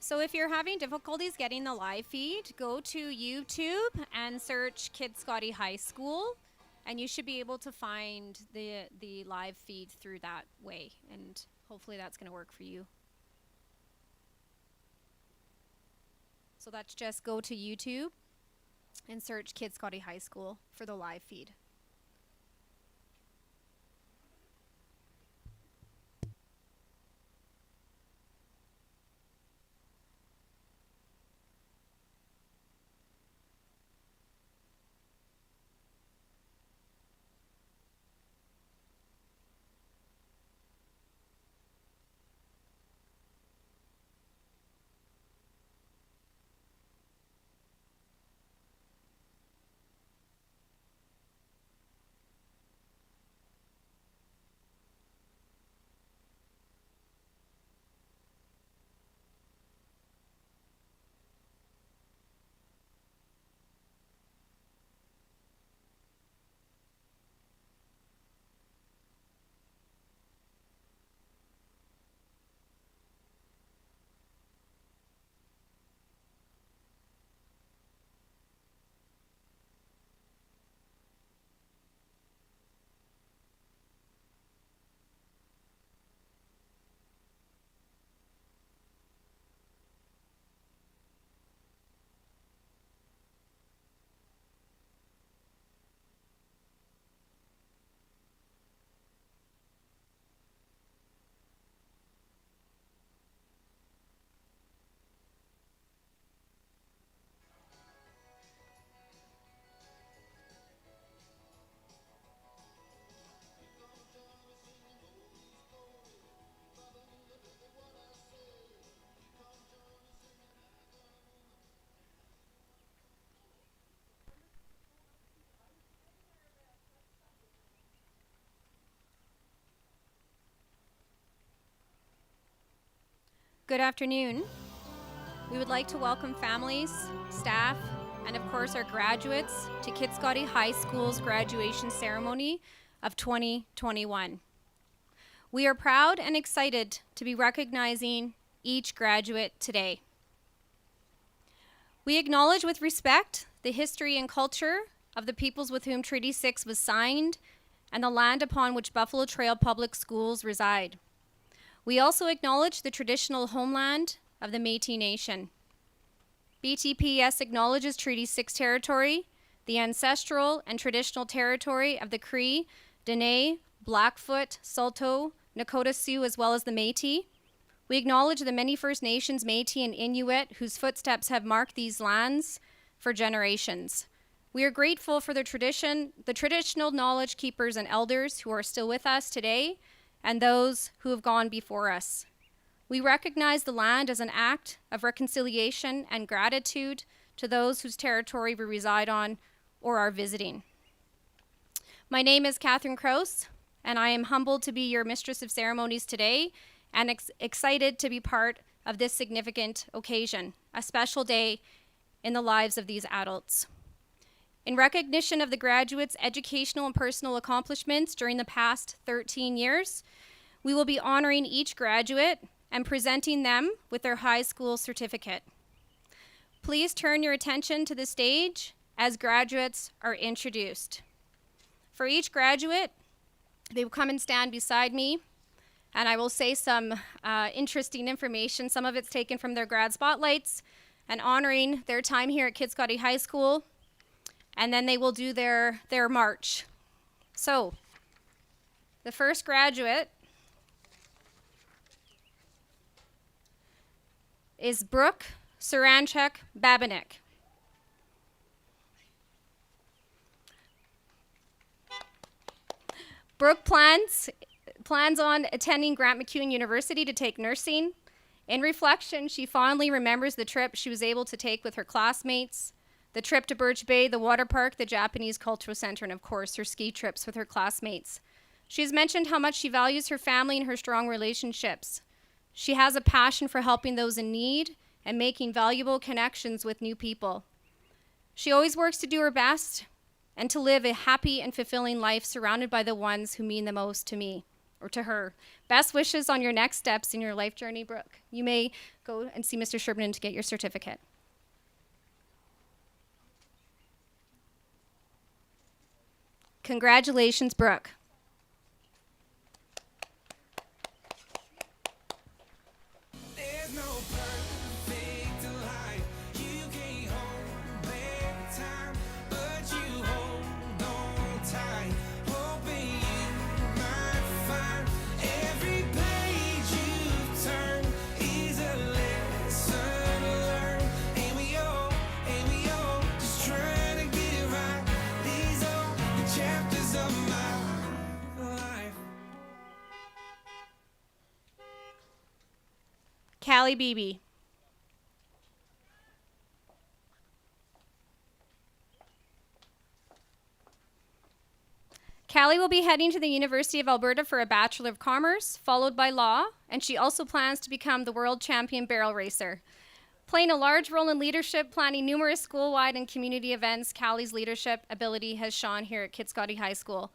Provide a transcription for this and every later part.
So if you're having difficulties getting the live feed, go to YouTube and search Kitscoty High School, and you should be able to find the live feed through that way, and hopefully that's going to work for you. So that's just go to YouTube and search Kitscoty High School for the live feed. Good afternoon. We would like to welcome families, staff, and of course our graduates to Kitscoty High School's graduation ceremony of 2021. We are proud and excited to be recognizing each graduate today. We acknowledge with respect the history and culture of the peoples with whom Treaty 6 was signed and the land upon which Buffalo Trail Public Schools reside. We also acknowledge the traditional homeland of the Métis Nation. BTPS acknowledges Treaty 6 territory, the ancestral and traditional territory of the Cree, Dene, Blackfoot, Saulteaux, Nakota Sioux, as well as the Métis. We acknowledge the many First Nations, Métis, and Inuit whose footsteps have marked these lands for generations. We are grateful for the traditional knowledge keepers and elders who are still with us today, and those who have gone before us. We recognize the land as an act of reconciliation and gratitude to those whose territory we reside on or are visiting. My name is Catherine Krause, and I am humbled to be your Mistress of Ceremonies today and excited to be part of this significant occasion, a special day in the lives of these adults. In recognition of the graduates' educational and personal accomplishments during the past 13 years, we will be honoring each graduate and presenting them with their high school certificate. Please turn your attention to the stage as graduates are introduced. For each graduate, they will come and stand beside me, and I will say some interesting information. Some of it's taken from their grad spotlights and honoring their time here at Kitscoty High School. And then they will do their march. So, the first graduate is Brooke Taranchuk Babinek. Brooke plans on attending Grant MacEwan University to take nursing. In reflection, she fondly remembers the trip she was able to take with her classmates, the trip to Birch Bay, the water park, the Japanese Cultural Center, and of course, her ski trips with her classmates. She has mentioned how much she values her family and her strong relationships. She has a passion for helping those in need and making valuable connections with new people. She always works to do her best and to live a happy and fulfilling life surrounded by the ones who mean the most to me. or to her. Best wishes on your next steps in your life journey, Brooke. You may go and see Mr. Sherman to get your certificate. Congratulations, Brooke. Callie Beebe. Callie will be heading to the University of Alberta for a Bachelor of Commerce, followed by law, and she also plans to become the world champion barrel racer. Playing a large role in leadership, planning numerous school-wide and community events, Callie's leadership ability has shone here at Kitscoty High School.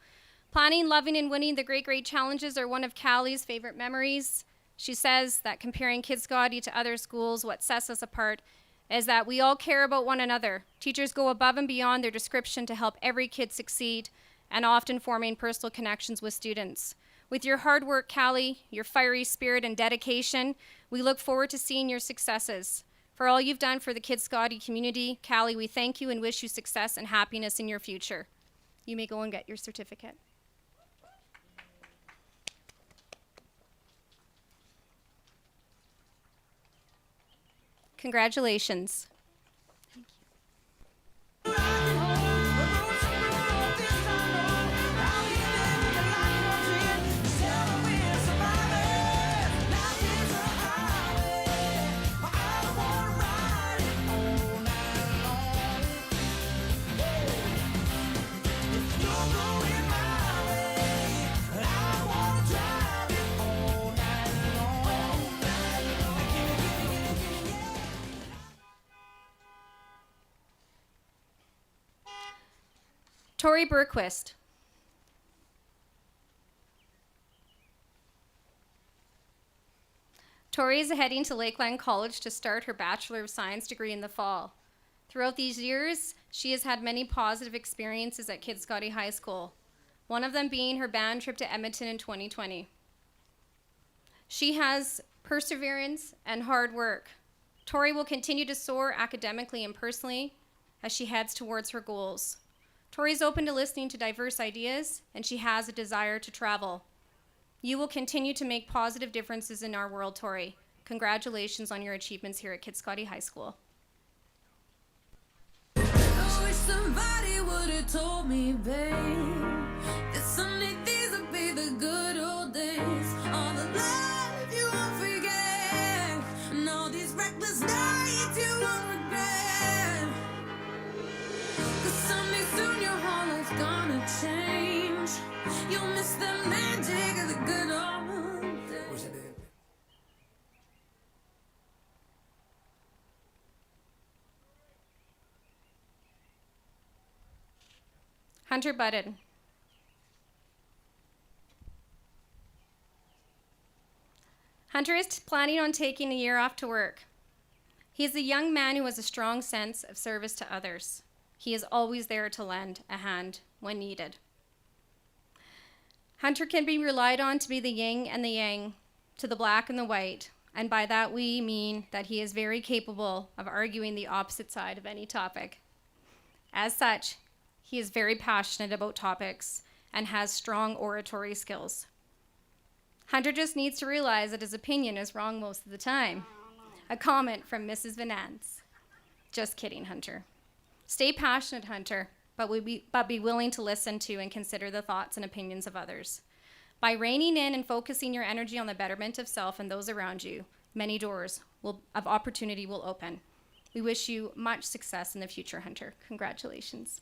Planning, loving, and winning the great challenges are one of Callie's favorite memories. She says that comparing Kitscoty to other schools, what sets us apart is that we all care about one another. Teachers go above and beyond their description to help every kid succeed, and often forming personal connections with students. With your hard work, Callie, your fiery spirit and dedication, we look forward to seeing your successes. For all you've done for the Kitscoty community, Callie, we thank you and wish you success and happiness in your future. You may go and get your certificate. Congratulations. Tori Berquist. Tori is heading to Lakeland College to start her Bachelor of Science degree in the fall. Throughout these years, she has had many positive experiences at Kitscoty High School, one of them being her band trip to Edmonton in 2020. She has perseverance and hard work. Tori will continue to soar academically and personally as she heads towards her goals. Tori's open to listening to diverse ideas, and she has a desire to travel. You will continue to make positive differences in our world, Tori. Congratulations on your achievements here at Kitscoty High School. I wish somebody would have told me, babe, that someday these would be the good old days. All the love you won't forget, and all these reckless nights you won't regret. 'Cause someday soon your whole life's gonna change. You'll miss the magic of the good old days. Hunter Budden. Hunter is planning on taking a year off to work. He is a young man who has a strong sense of service to others. He is always there to lend a hand when needed. Hunter can be relied on to be the yin and the yang, to the black and the white, and by that we mean that he is very capable of arguing the opposite side of any topic. As such, he is very passionate about topics and has strong oratory skills. Hunter just needs to realize that his opinion is wrong most of the time. A comment from Mrs. Vanence. Just kidding, Hunter. Stay passionate, Hunter, but be willing to listen to and consider the thoughts and opinions of others. By reining in and focusing your energy on the betterment of self and those around you, many doors of opportunity will open. We wish you much success in the future, Hunter. Congratulations.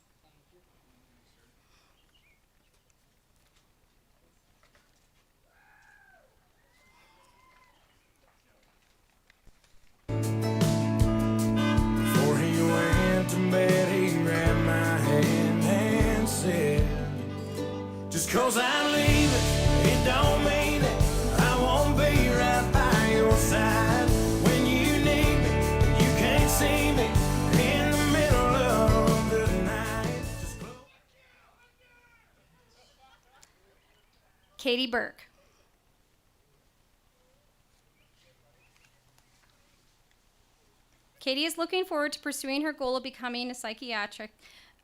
Before he went to bed, he grabbed my hand and said, just 'cause I'm leaving, it don't mean Katie Burke. Katie is looking forward to pursuing her goal of becoming a psychiatrist,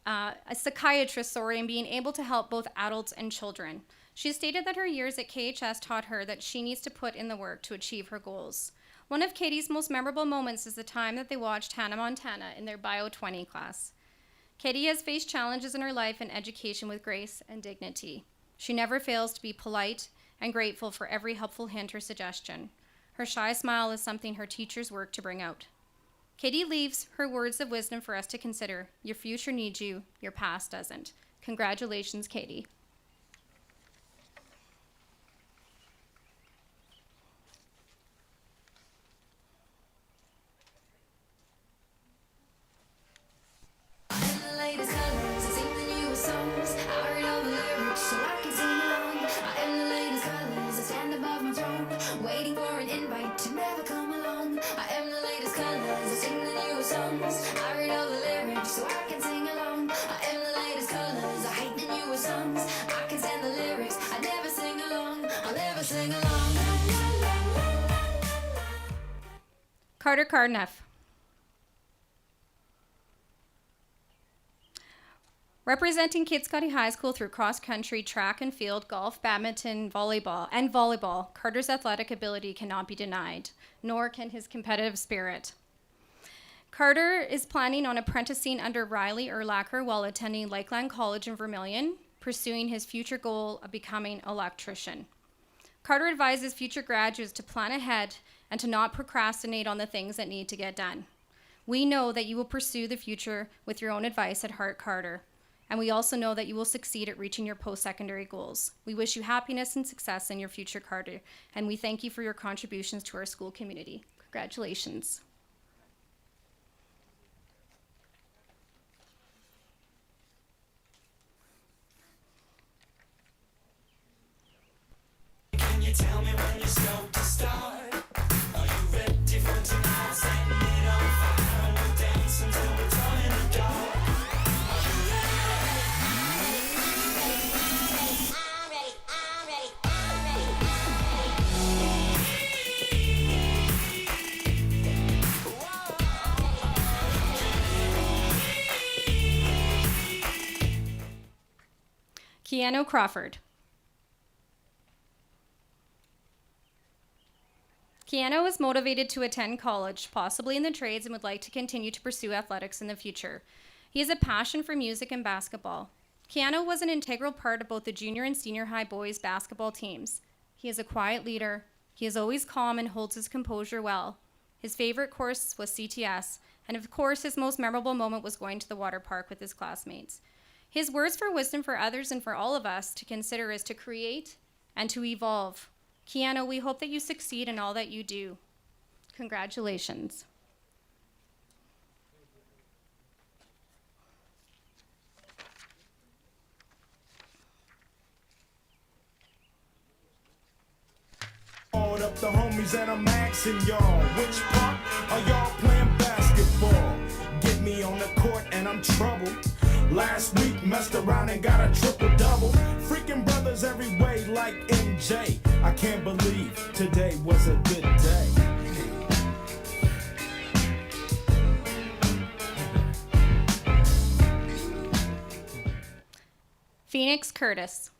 and being able to help both adults and children. She stated that her years at KHS taught her that she needs to put in the work to achieve her goals. One of Katie's most memorable moments is the time that they watched Hannah Montana in their Bio 20 class. Katie has faced challenges in her life and education with grace and dignity. She never fails to be polite and grateful for every helpful hint or suggestion. Her shy smile is something her teachers work to bring out. Katie leaves her words of wisdom for us to consider. Your future needs you, your past doesn't. Congratulations, Katie. Waiting for an invite to never come along. I am the latest colors, I sing the newest songs. I read all the lyrics so I can sing along. I am the latest colors, I hate the newest songs. I can stand the lyrics, I never sing along. I'll never sing along. Carter Cardneff. Representing Kitscoty High School through cross-country, track and field, golf, badminton, volleyball, Carter's athletic ability cannot be denied, nor can his competitive spirit. Carter is planning on apprenticing under Riley Urlacher while attending Lakeland College in Vermilion, pursuing his future goal of becoming an electrician. Carter advises future graduates to plan ahead and to not procrastinate on the things that need to get done. We know that you will pursue the future with your own advice at heart, Carter. And we also know that you will succeed at reaching your post-secondary goals. We wish you happiness and success in your future, Carter, and we thank you for your contributions to our school community. Congratulations. Can you tell me when you're stoked to start? Are you ready for tonight? Setting it on fire and we'll dance until we're done in the dark. Keanu Crawford. Keanu is motivated to attend college, possibly in the trades, and would like to continue to pursue athletics in the future. He has a passion for music and basketball. Keanu was an integral part of both the junior and senior high boys basketball teams. He is a quiet leader. He is always calm and holds his composure well. His favorite course was CTS, and of course his most memorable moment was going to the water park with his classmates. His words for wisdom for others and for all of us to consider is to create and to evolve. Keanu, we hope that you succeed in all that you do. Congratulations. Called up the homies and I'm asking y'all, which part are y'all playing basketball? Get me on the court and I'm troubled. Last week messed around and got a triple-double. Freaking brothers every way like MJ. I can't believe today was a good day. Phoenix Curtis.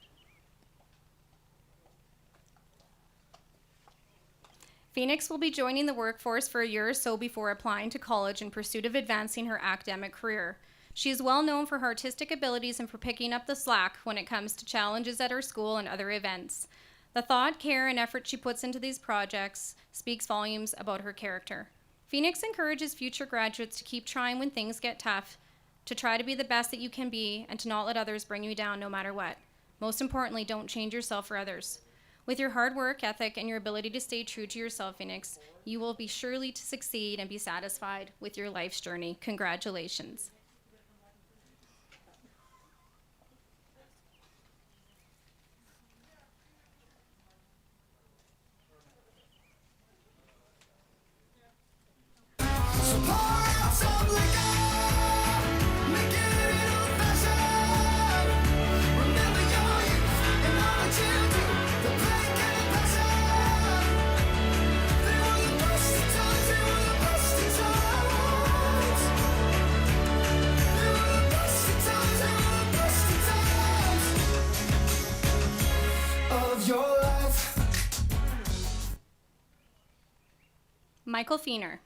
Phoenix will be joining the workforce for a year or so before applying to college in pursuit of advancing her academic career. She is well known for her artistic abilities and for picking up the slack when it comes to challenges at her school and other events. The thought, care, and effort she puts into these projects speaks volumes about her character. Phoenix encourages future graduates to keep trying when things get tough, to try to be the best that you can be, and to not let others bring you down no matter what. Most importantly, don't change yourself for others. With your hard work ethic and your ability to stay true to yourself, Phoenix, you will be surely to succeed and be satisfied with your life's journey. Congratulations. Michael Fener.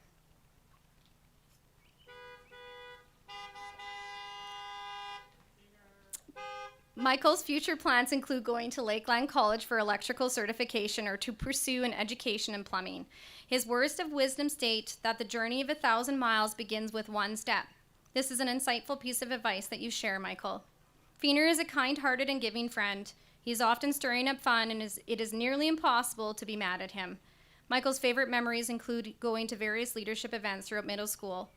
Michael's future plans include going to Lakeland College for electrical certification or to pursue an education in plumbing. His words of wisdom state that the journey of 1,000 miles begins with one step. This is an insightful piece of advice that you share, Michael. Fener is a kind-hearted and giving friend. He is often stirring up fun, and it is nearly impossible to be mad at him. Michael's favorite memories include going to various leadership events throughout middle school.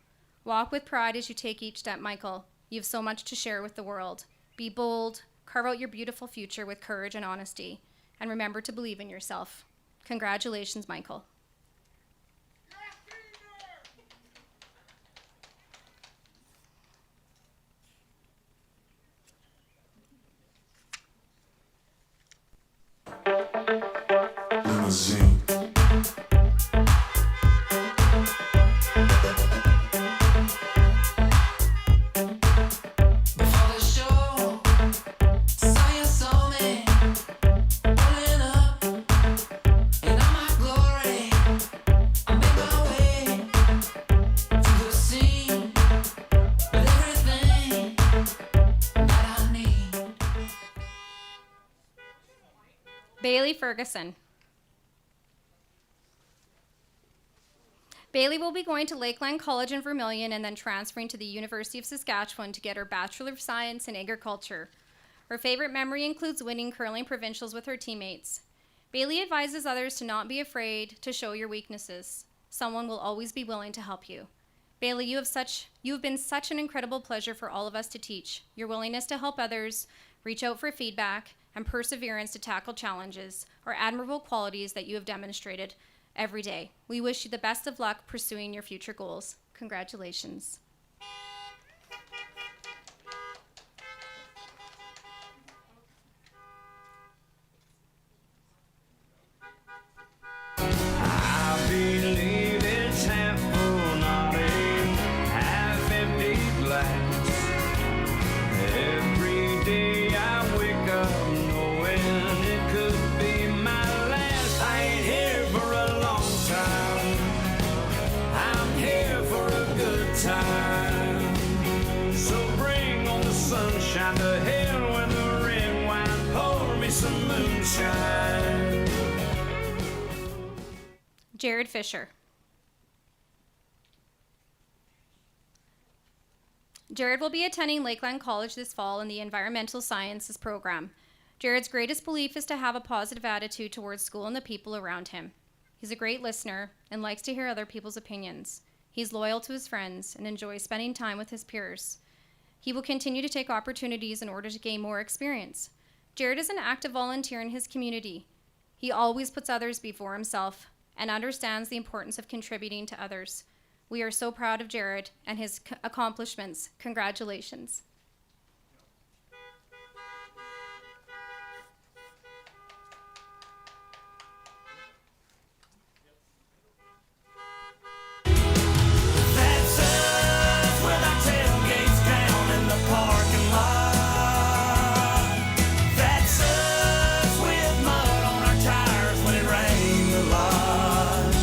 Walk with pride as you take each step, Michael. You have so much to share with the world. Be bold, carve out your beautiful future with courage and honesty, and remember to believe in yourself. Congratulations, Michael. Limousine. Before the show, saw you saw me pulling up in all my glory. I made my way to the scene with everything that I need. Bailey Ferguson. Bailey will be going to Lakeland College in Vermilion and then transferring to the University of Saskatchewan to get her Bachelor of Science in Agriculture. Her favorite memory includes winning curling provincials with her teammates. Bailey advises others to not be afraid to show your weaknesses. Someone will always be willing to help you. Bailey, you have been such an incredible pleasure for all of us to teach. Your willingness to help others, reach out for feedback, and perseverance to tackle challenges are admirable qualities that you have demonstrated every day. We wish you the best of luck pursuing your future goals. Congratulations. I believe it's half full, not a half empty glass. Every day I wake up knowing it could be my last. I ain't here for a long time. I'm here for a good time. So bring on the sunshine to hell when the red wine, pour me some moonshine. Jared Fisher. Jared will be attending Lakeland College this fall in the Environmental Sciences program. Jared's greatest belief is to have a positive attitude towards school and the people around him. He's a great listener and likes to hear other people's opinions. He's loyal to his friends and enjoys spending time with his peers. He will continue to take opportunities in order to gain more experience. Jared is an active volunteer in his community. He always puts others before himself and understands the importance of contributing to others. We are so proud of Jared and his accomplishments. Congratulations. That's us with our tailgates down in the parking lot. That's us with mud on our tires when it rained a lot.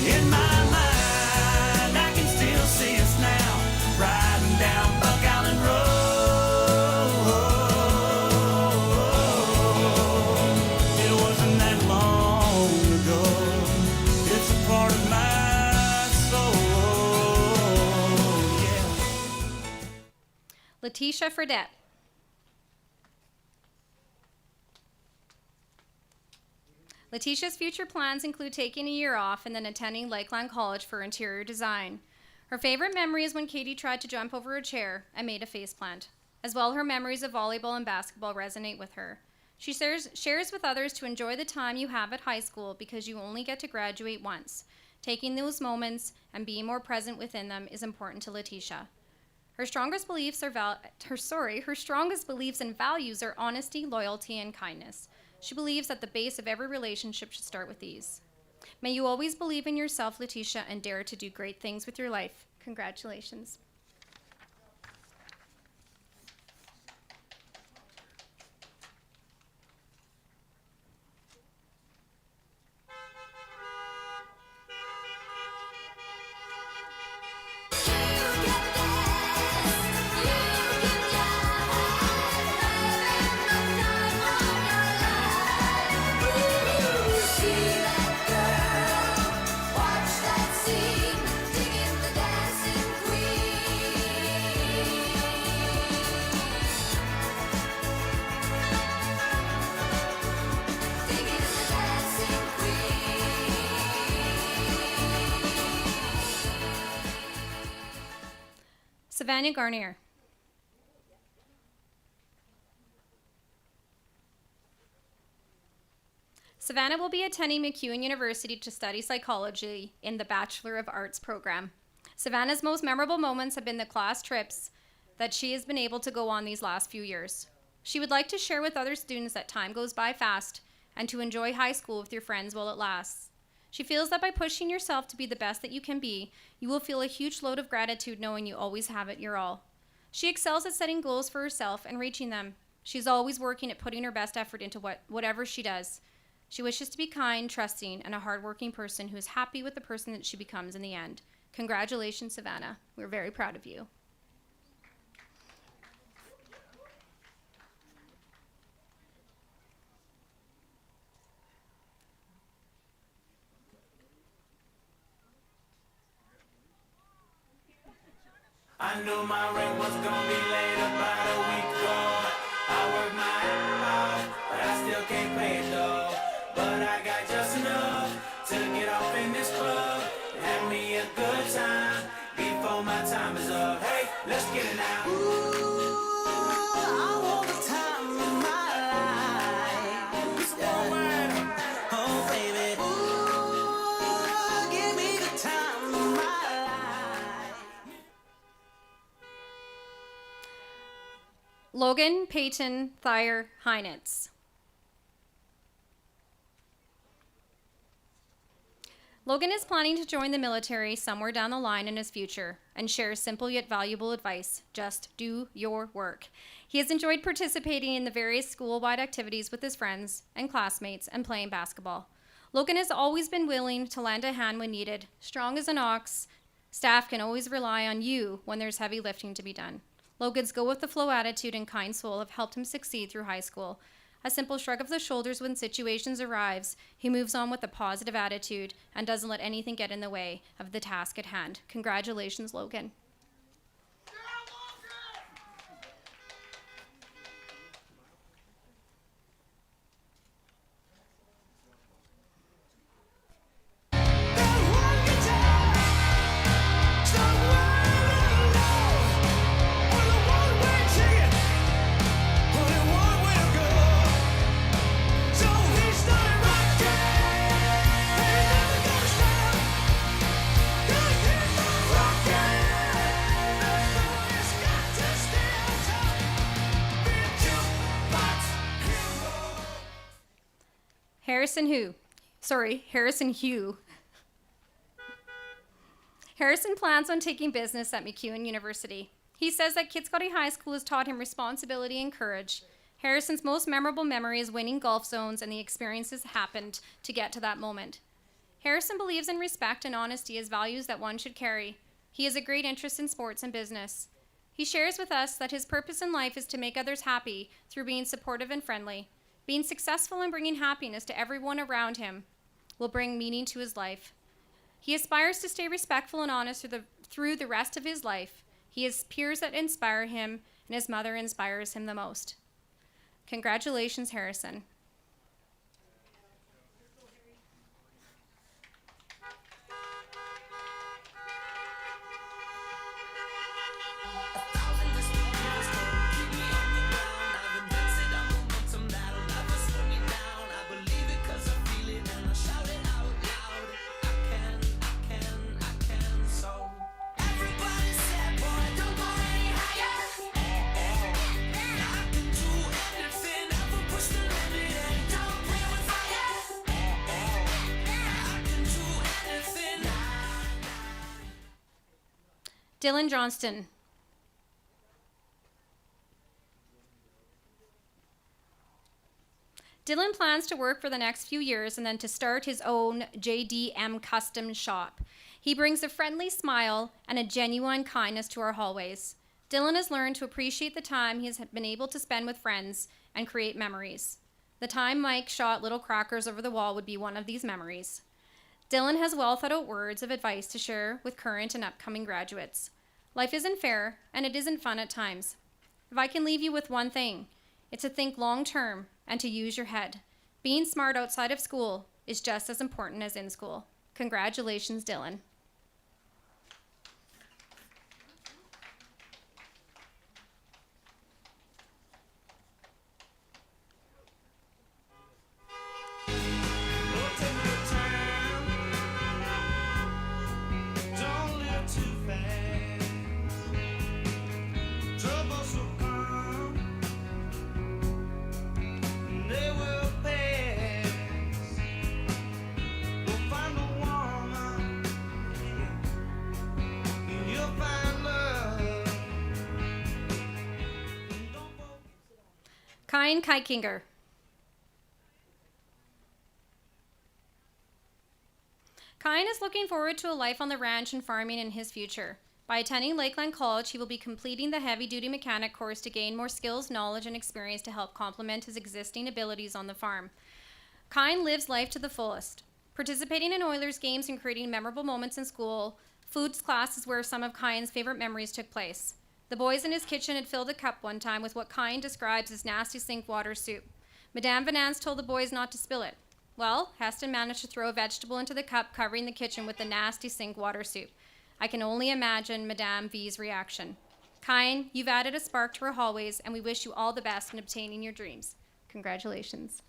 In my mind, I can still see us now, riding down Buck Island Road. It wasn't that long ago. It's a part of my soul, yeah. Leticia Fradette. Leticia's future plans include taking a year off and then attending Lakeland College for interior design. Her favorite memory is when Katie tried to jump over a chair and made a faceplant. As well, her memories of volleyball and basketball resonate with her. She shares with others to enjoy the time you have at high school because you only get to graduate once. Taking those moments and being more present within them is important to Leticia. Her strongest beliefs and values are honesty, loyalty, and kindness. She believes that the base of every relationship should start with these. May you always believe in yourself, Leticia, and dare to do great things with your life. Congratulations. Savannah Garnier. Savannah will be attending MacEwan University to study psychology in the Bachelor of Arts program. Savannah's most memorable moments have been the class trips that she has been able to go on these last few years. She would like to share with other students that time goes by fast and to enjoy high school with your friends while it lasts. She feels that by pushing yourself to be the best that you can be, you will feel a huge load of gratitude knowing you always have it your all. She excels at setting goals for herself and reaching them. She's always working at putting her best effort into whatever she does. She wishes to be kind, trusting, and a hardworking person who is happy with the person that she becomes in the end. Congratulations, Savannah. We're very proud of you. I knew my rent was gonna be late about a week ago. I worked my ass off, but I still can't pay it though. But I got just enough to get off in this club and have me a good time before my time is up. Hey, let's get it now. Ooh, I want the time of my life. Yeah. Oh, baby. Ooh, give me the time of my life. Logan Peyton Thayer Heinitz. Logan is planning to join the military somewhere down the line in his future and shares simple yet valuable advice. Just do your work. He has enjoyed participating in the various school-wide activities with his friends and classmates and playing basketball. Logan has always been willing to lend a hand when needed. Strong as an ox, staff can always rely on you when there's heavy lifting to be done. Logan's go-with-the-flow attitude and kind soul have helped him succeed through high school. A simple shrug of the shoulders when situations arise, he moves on with a positive attitude and doesn't let anything get in the way of the task at hand. Congratulations, Logan. Harrison Hugh. Harrison plans on taking business at MacEwan University. He says that Kitscoty High School has taught him responsibility and courage. Harrison's most memorable memory is winning golf zones and the experiences happened to get to that moment. Harrison believes in respect and honesty as values that one should carry. He has a great interest in sports and business. He shares with us that his purpose in life is to make others happy through being supportive and friendly. Being successful and bringing happiness to everyone around him will bring meaning to his life. He aspires to stay respectful and honest through the rest of his life. He has peers that inspire him, and his mother inspires him the most. Congratulations, Harrison. Dylan Johnston. Dylan plans to work for the next few years and then to start his own JDM custom shop. He brings a friendly smile and a genuine kindness to our hallways. Dylan has learned to appreciate the time he has been able to spend with friends and create memories. The time Mike shot little crackers over the wall would be one of these memories. Dylan has well thought out words of advice to share with current and upcoming graduates. Life isn't fair, and it isn't fun at times. If I can leave you with one thing, it's to think long term and to use your head. Being smart outside of school is just as important as in school. Congratulations, Dylan. Kine Kikinger. Kine is looking forward to a life on the ranch and farming in his future. By attending Lakeland College, he will be completing the heavy-duty mechanic course to gain more skills, knowledge, and experience to help complement his existing abilities on the farm. Kine lives life to the fullest, participating in Oilers games and creating memorable moments in school. Foods class is where some of Kine's favorite memories took place. The boys in his kitchen had filled a cup one time with what Kine describes as nasty sink water soup. Madame Vanence told the boys not to spill it. Well, Heston managed to throw a vegetable into the cup, covering the kitchen with the nasty sink water soup. I can only imagine Madame V's reaction. Kine, you've added a spark to our hallways, and we wish you all the best in obtaining your dreams. Congratulations.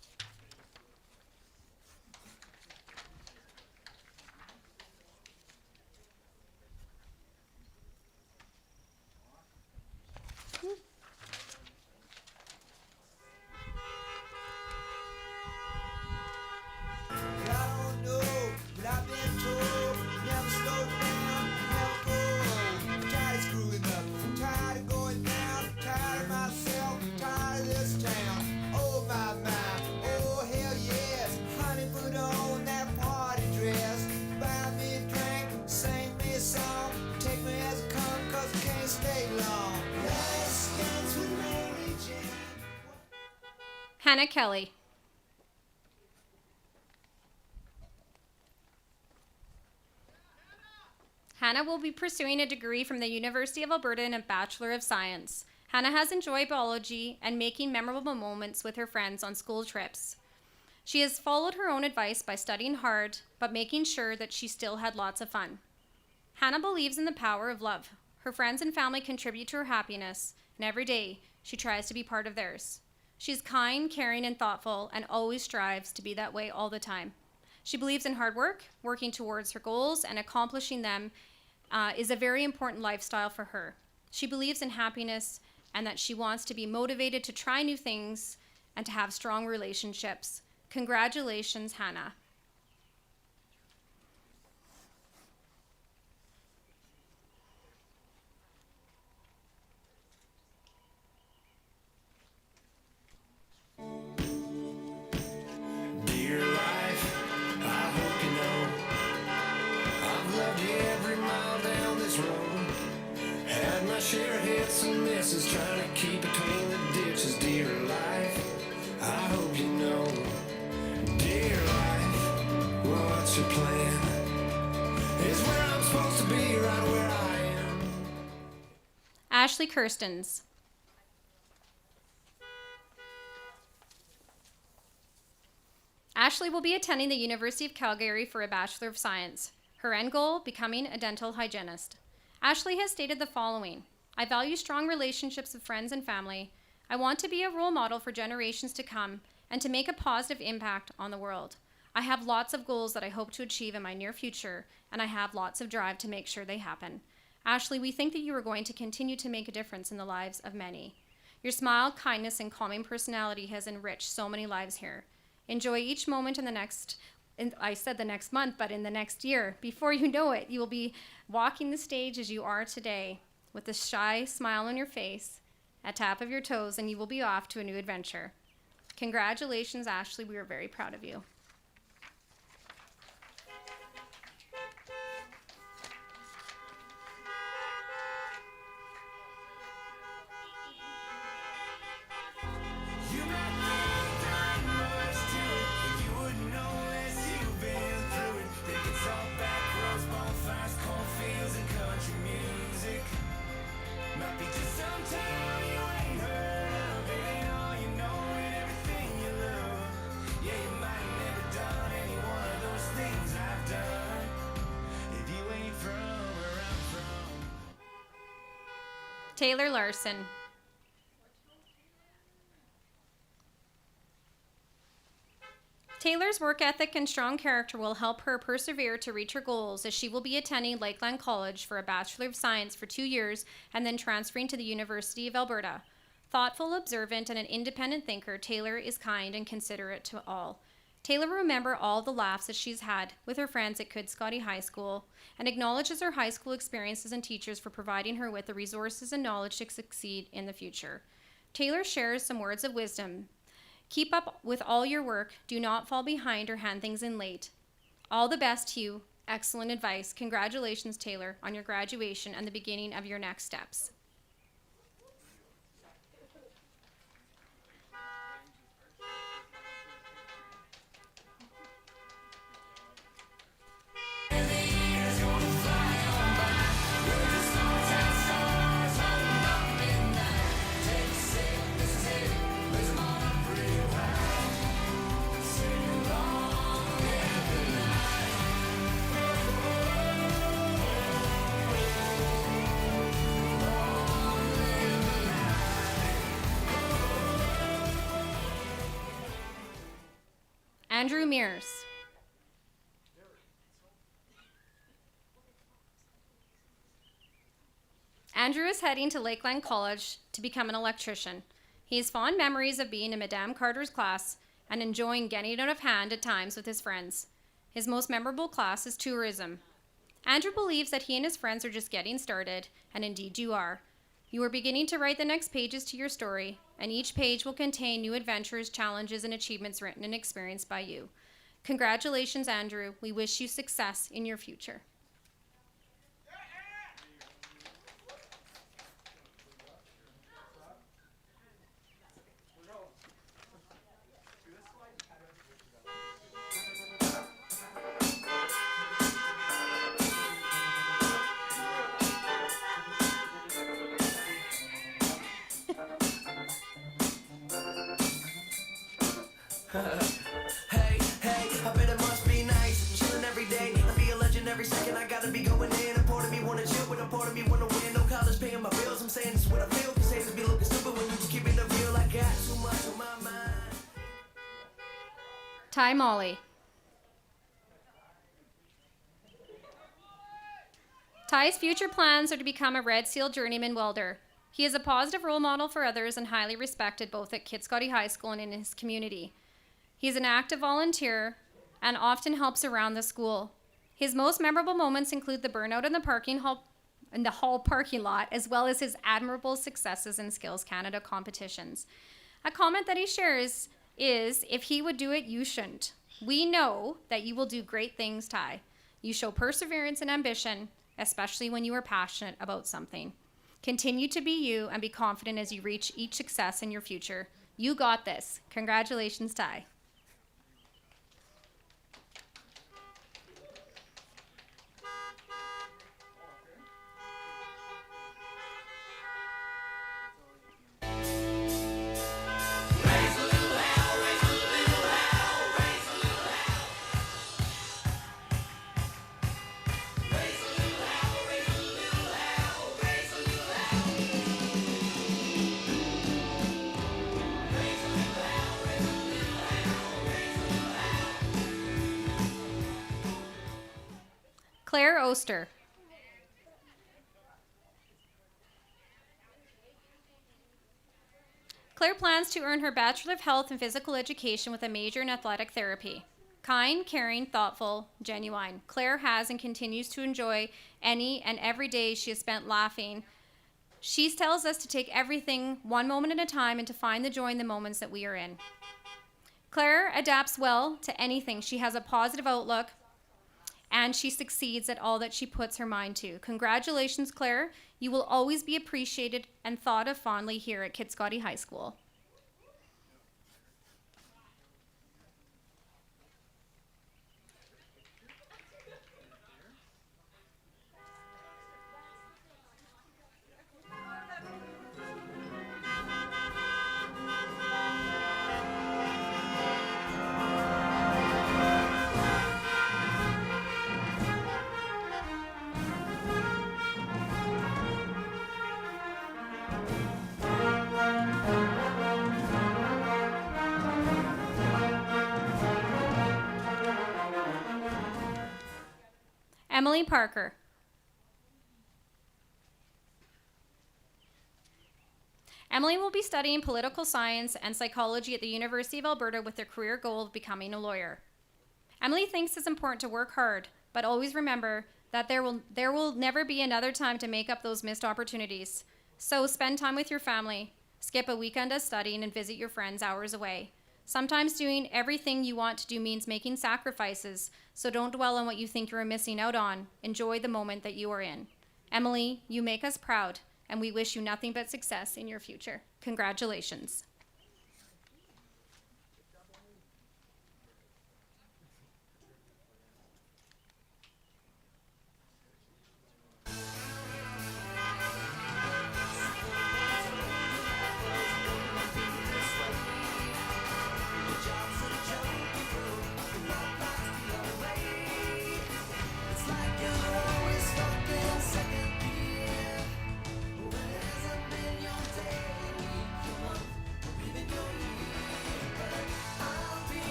Hannah Kelly. Hannah will be pursuing a degree from the University of Alberta in a Bachelor of Science. Hannah has enjoyed biology and making memorable moments with her friends on school trips. She has followed her own advice by studying hard, but making sure that she still had lots of fun. Hannah believes in the power of love. Her friends and family contribute to her happiness, and every day she tries to be part of theirs. She's kind, caring, and thoughtful, and always strives to be that way all the time. She believes in hard work, working towards her goals, and accomplishing them is a very important lifestyle for her. She believes in happiness and that she wants to be motivated to try new things and to have strong relationships. Congratulations, Hannah. Share hits and misses, trying to keep between the ditches. Dear life, I hope you know. Dear life, what's your plan? Is where I'm supposed to be, right where I am. Ashley Kirstens. Ashley will be attending the University of Calgary for a Bachelor of Science. Her end goal, becoming a dental hygienist. Ashley has stated the following: I value strong relationships with friends and family. I want to be a role model for generations to come and to make a positive impact on the world. I have lots of goals that I hope to achieve in my near future, and I have lots of drive to make sure they happen. Ashley, we think that you are going to continue to make a difference in the lives of many. Your smile, kindness, and calming personality has enriched so many lives here. Enjoy each moment in the next month, but in the next year. Before you know it, you will be walking the stage as you are today, with a shy smile on your face, a tap of your toes, and you will be off to a new adventure. Congratulations, Ashley. We are very proud of you. Taylor Larson. Taylor's work ethic and strong character will help her persevere to reach her goals, as she will be attending Lakeland College for a Bachelor of Science for 2 years and then transferring to the University of Alberta. Thoughtful, observant, and an independent thinker, Taylor is kind and considerate to all. Taylor will remember all the laughs that she's had with her friends at Kitscoty High School and acknowledges her high school experiences and teachers for providing her with the resources and knowledge to succeed in the future. Taylor shares some words of wisdom. Keep up with all your work. Do not fall behind or hand things in late. All the best to you. Excellent advice. Congratulations, Taylor, on your graduation and the beginning of your next steps. Andrew Mears. Andrew is heading to Lakeland College to become an electrician. He has fond memories of being in Madame Carter's class and enjoying getting out of hand at times with his friends. His most memorable class is tourism. Andrew believes that he and his friends are just getting started, and indeed you are. You are beginning to write the next pages to your story, and each page will contain new adventures, challenges, and achievements written and experienced by you. Congratulations, Andrew. We wish you success in your future. Hey, I bet it must be nice. Chilling every day, I be a legend every second. I gotta be going in. A part of me wanna chill, but a part of me wanna win. No college paying my bills. I'm saying this is what I feel. Cause haters be looking stupid when you just keep it real. I got too much on my mind. Ty Molly. Ty's future plans are to become a Red Seal journeyman welder. He is a positive role model for others and highly respected both at Kitscoty High School and in his community. He is an active volunteer and often helps around the school. His most memorable moments include the burnout in the hall parking lot, as well as his admirable successes in Skills Canada competitions. A comment that he shares is, if he would do it, you shouldn't. We know that you will do great things, Ty. You show perseverance and ambition, especially when you are passionate about something. Continue to be you and be confident as you reach each success in your future. You got this. Congratulations, Ty. Claire Oster. Claire plans to earn her Bachelor of Health and Physical Education with a major in athletic therapy. Kind, caring, thoughtful, genuine. Claire has and continues to enjoy any and every day she has spent laughing. She tells us to take everything one moment at a time and to find the joy in the moments that we are in. Claire adapts well to anything. She has a positive outlook, and she succeeds at all that she puts her mind to. Congratulations, Claire. You will always be appreciated and thought of fondly here at Kitscoty High School. Emily Parker. Emily will be studying political science and psychology at the University of Alberta with the career goal of becoming a lawyer. Emily thinks it's important to work hard, but always remember that there will never be another time to make up those missed opportunities. So spend time with your family, Skip a weekend of studying and visit your friends hours away. Sometimes doing everything you want to do means making sacrifices, so don't dwell on what you think you are missing out on. Enjoy the moment that you are in. Emily, you make us proud, and we wish you nothing but success in your future. Congratulations.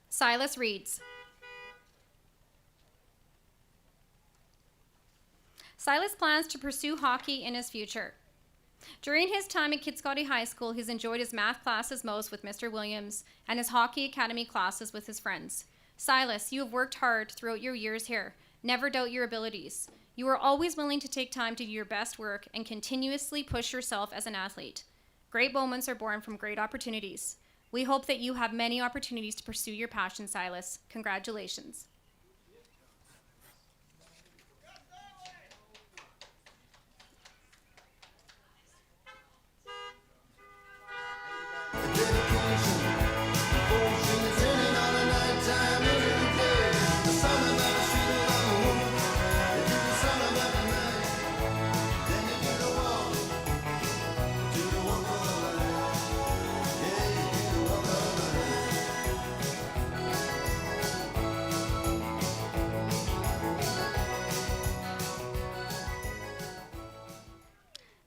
Silas Reads. Silas plans to pursue hockey in his future. During his time at Kitscoty High School, he's enjoyed his math classes most with Mr. Williams and his hockey academy classes with his friends. Silas, you have worked hard throughout your years here. Never doubt your abilities. You are always willing to take time to do your best work and continuously push yourself as an athlete. Great moments are born from great opportunities. We hope that you have many opportunities to pursue your passion, Silas. Congratulations.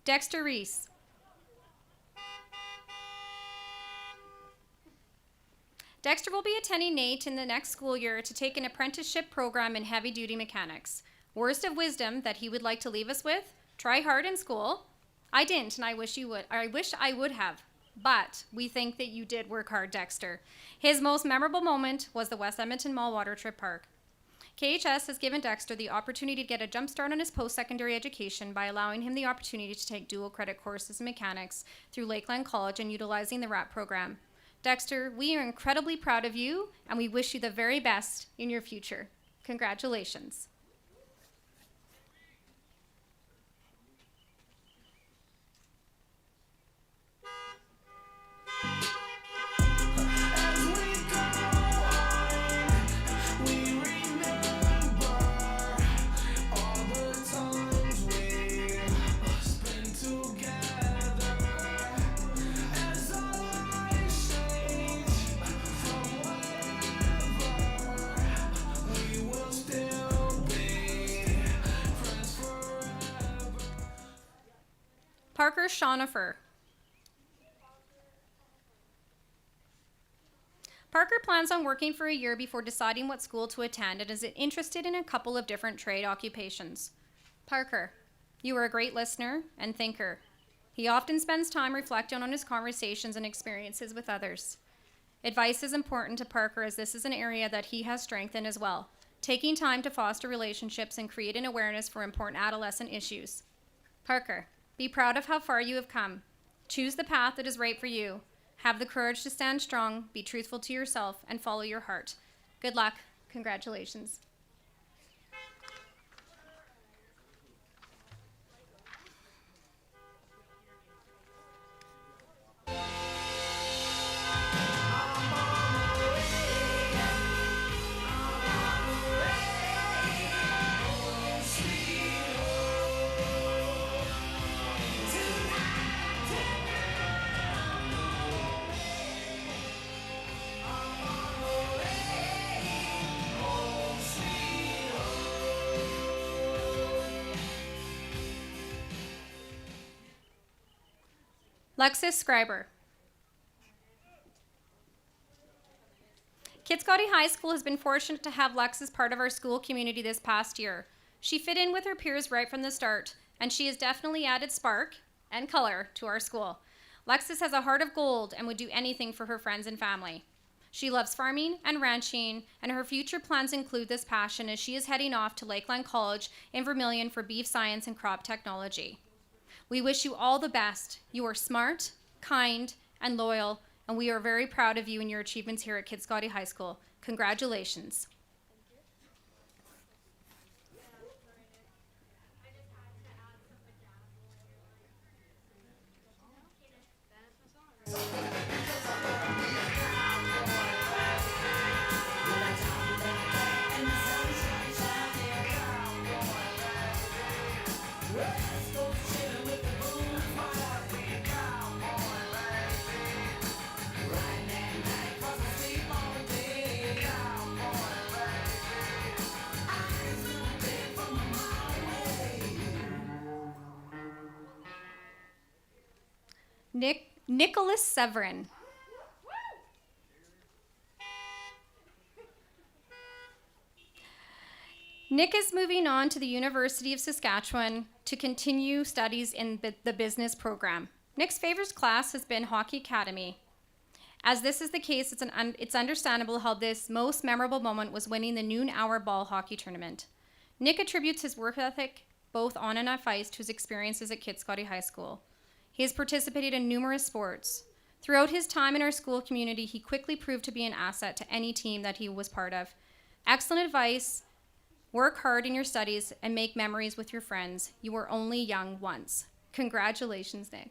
Dexter Rhys. Dexter will be attending NATE in the next school year to take an apprenticeship program in heavy-duty mechanics. Words of wisdom that he would like to leave us with: try hard in school. I didn't, and I wish I would have. But we think that you did work hard, Dexter. His most memorable moment was the West Edmonton Mall Water Trip Park. KHS has given Dexter the opportunity to get a jump start on his post-secondary education by allowing him the opportunity to take dual credit courses in mechanics through Lakeland College and utilizing the RAP program. Dexter, we are incredibly proud of you, and we wish you the very best in your future. Congratulations. Parker Shonifer. Parker plans on working for a year before deciding what school to attend and is interested in a couple of different trade occupations. Parker, you are a great listener and thinker. He often spends time reflecting on his conversations and experiences with others. Advice is important to Parker as this is an area that he has strength in as well, taking time to foster relationships and create an awareness for important adolescent issues. Parker, be proud of how far you have come. Choose the path that is right for you. Have the courage to stand strong, be truthful to yourself, and follow your heart. Good luck. Congratulations. Lexus Scriber. Kitscoty High School has been fortunate to have Lex as part of our school community this past year. She fit in with her peers right from the start, and she has definitely added spark and color to our school. Lexus has a heart of gold and would do anything for her friends and family. She loves farming and ranching, and her future plans include this passion as she is heading off to Lakeland College in Vermilion for beef science and crop technology. We wish you all the best. You are smart, kind, and loyal, and we are very proud of you and your achievements here at Kitscoty High School. Congratulations. Nicholas Severin. Nick is moving on to the University of Saskatchewan to continue studies in the business program. Nick's favorite class has been Hockey Academy. As this is the case, it's understandable how this most memorable moment was winning the noon-hour ball hockey tournament. Nick attributes his work ethic, both on and off ice, to his experiences at Kitscoty High School. He has participated in numerous sports. Throughout his time in our school community, he quickly proved to be an asset to any team that he was part of. Excellent advice, work hard in your studies, and make memories with your friends. You were only young once. Congratulations, Nick.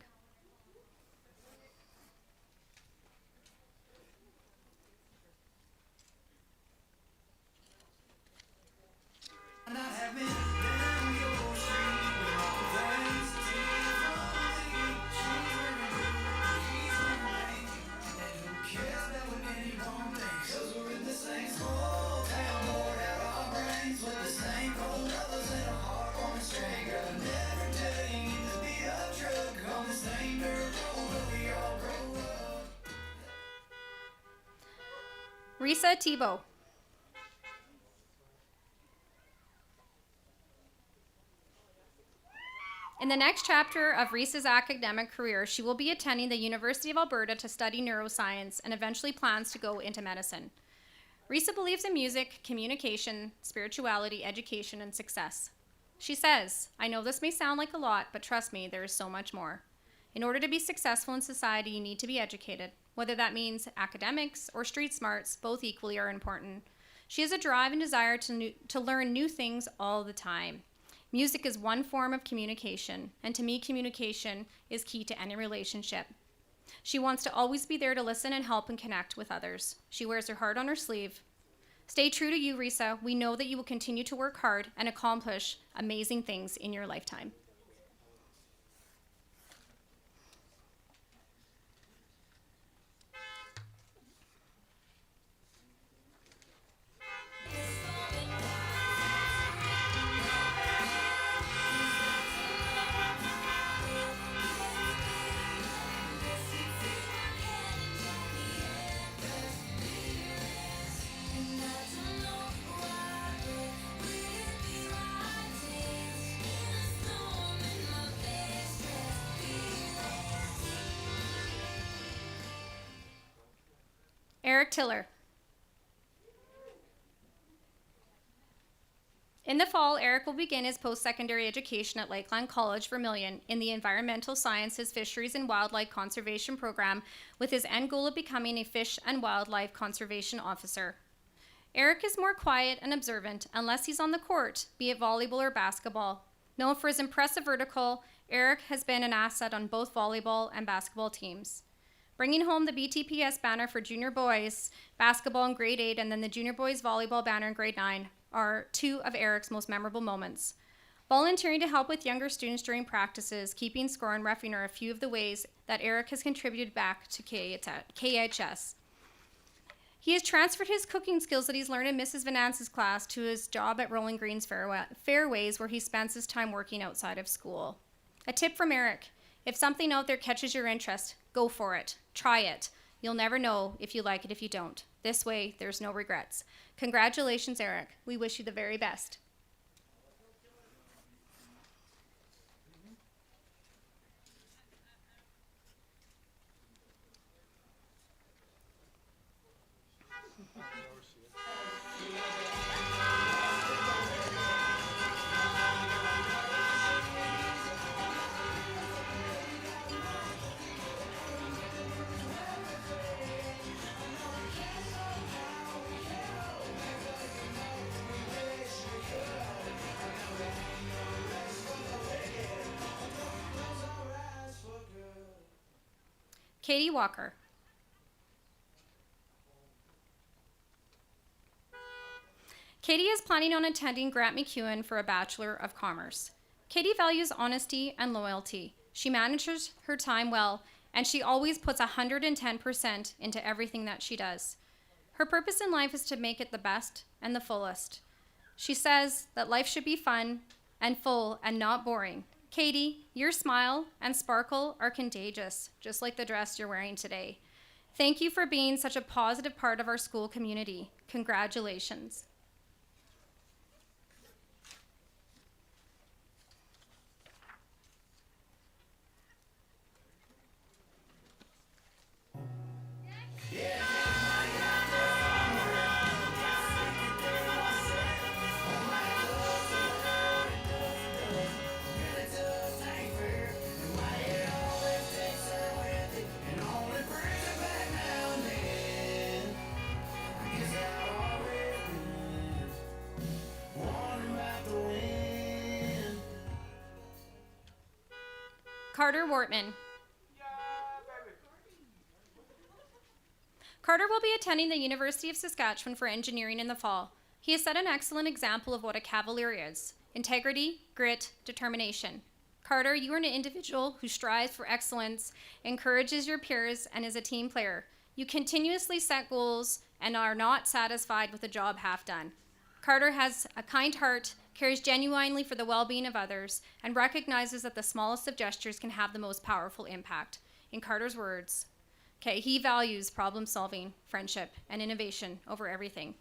Reese Tebow. In the next chapter of Reese's academic career, she will be attending the University of Alberta to study neuroscience and eventually plans to go into medicine. Reese believes in music, communication, spirituality, education, and success. She says, "I know this may sound like a lot, but trust me, there is so much more. In order to be successful in society, you need to be educated. Whether that means academics or street smarts, both equally are important." She has a drive and desire to learn new things all the time. Music is one form of communication, and to me, communication is key to any relationship. She wants to always be there to listen and help and connect with others. She wears her heart on her sleeve. Stay true to you, Risa. We know that you will continue to work hard and accomplish amazing things in your lifetime. Eric Tiller. In the fall, Eric will begin his post-secondary education at Lakeland College, Vermilion, in the Environmental Sciences, Fisheries, and Wildlife Conservation program, with his end goal of becoming a fish and wildlife conservation officer. Eric is more quiet and observant unless he's on the court, be it volleyball or basketball. Known for his impressive vertical, Eric has been an asset on both volleyball and basketball teams. Bringing home the BTPS banner for junior boys basketball in grade 8 and then the junior boys volleyball banner in grade 9 are two of Eric's most memorable moments. Volunteering to help with younger students during practices, keeping score, and reffing are a few of the ways that Eric has contributed back to KHS. He has transferred his cooking skills that he's learned in Mrs. Vanence's class to his job at Rolling Greens Fairways, where he spends his time working outside of school. A tip from Eric: if something out there catches your interest, go for it. Try it. You'll never know if you like it if you don't. This way, there's no regrets. Congratulations, Eric. We wish you the very best. Katie Walker. Katie is planning on attending Grant MacEwan for a Bachelor of Commerce. Katie values honesty and loyalty. She manages her time well, and she always puts 110% into everything that she does. Her purpose in life is to make it the best and the fullest. She says that life should be fun and full and not boring. Katie, your smile and sparkle are contagious, just like the dress you're wearing today. Thank you for being such a positive part of our school community. Congratulations. Carter Wartman. Carter will be attending the University of Saskatchewan for engineering in the fall. He has set an excellent example of what a Cavalier is: integrity, grit, determination. Carter, you are an individual who strives for excellence, encourages your peers, and is a team player. You continuously set goals and are not satisfied with a job half done. Carter has a kind heart, cares genuinely for the well-being of others, and recognizes that the smallest of gestures can have the most powerful impact. In Carter's words, he values problem solving, friendship, and innovation over everything.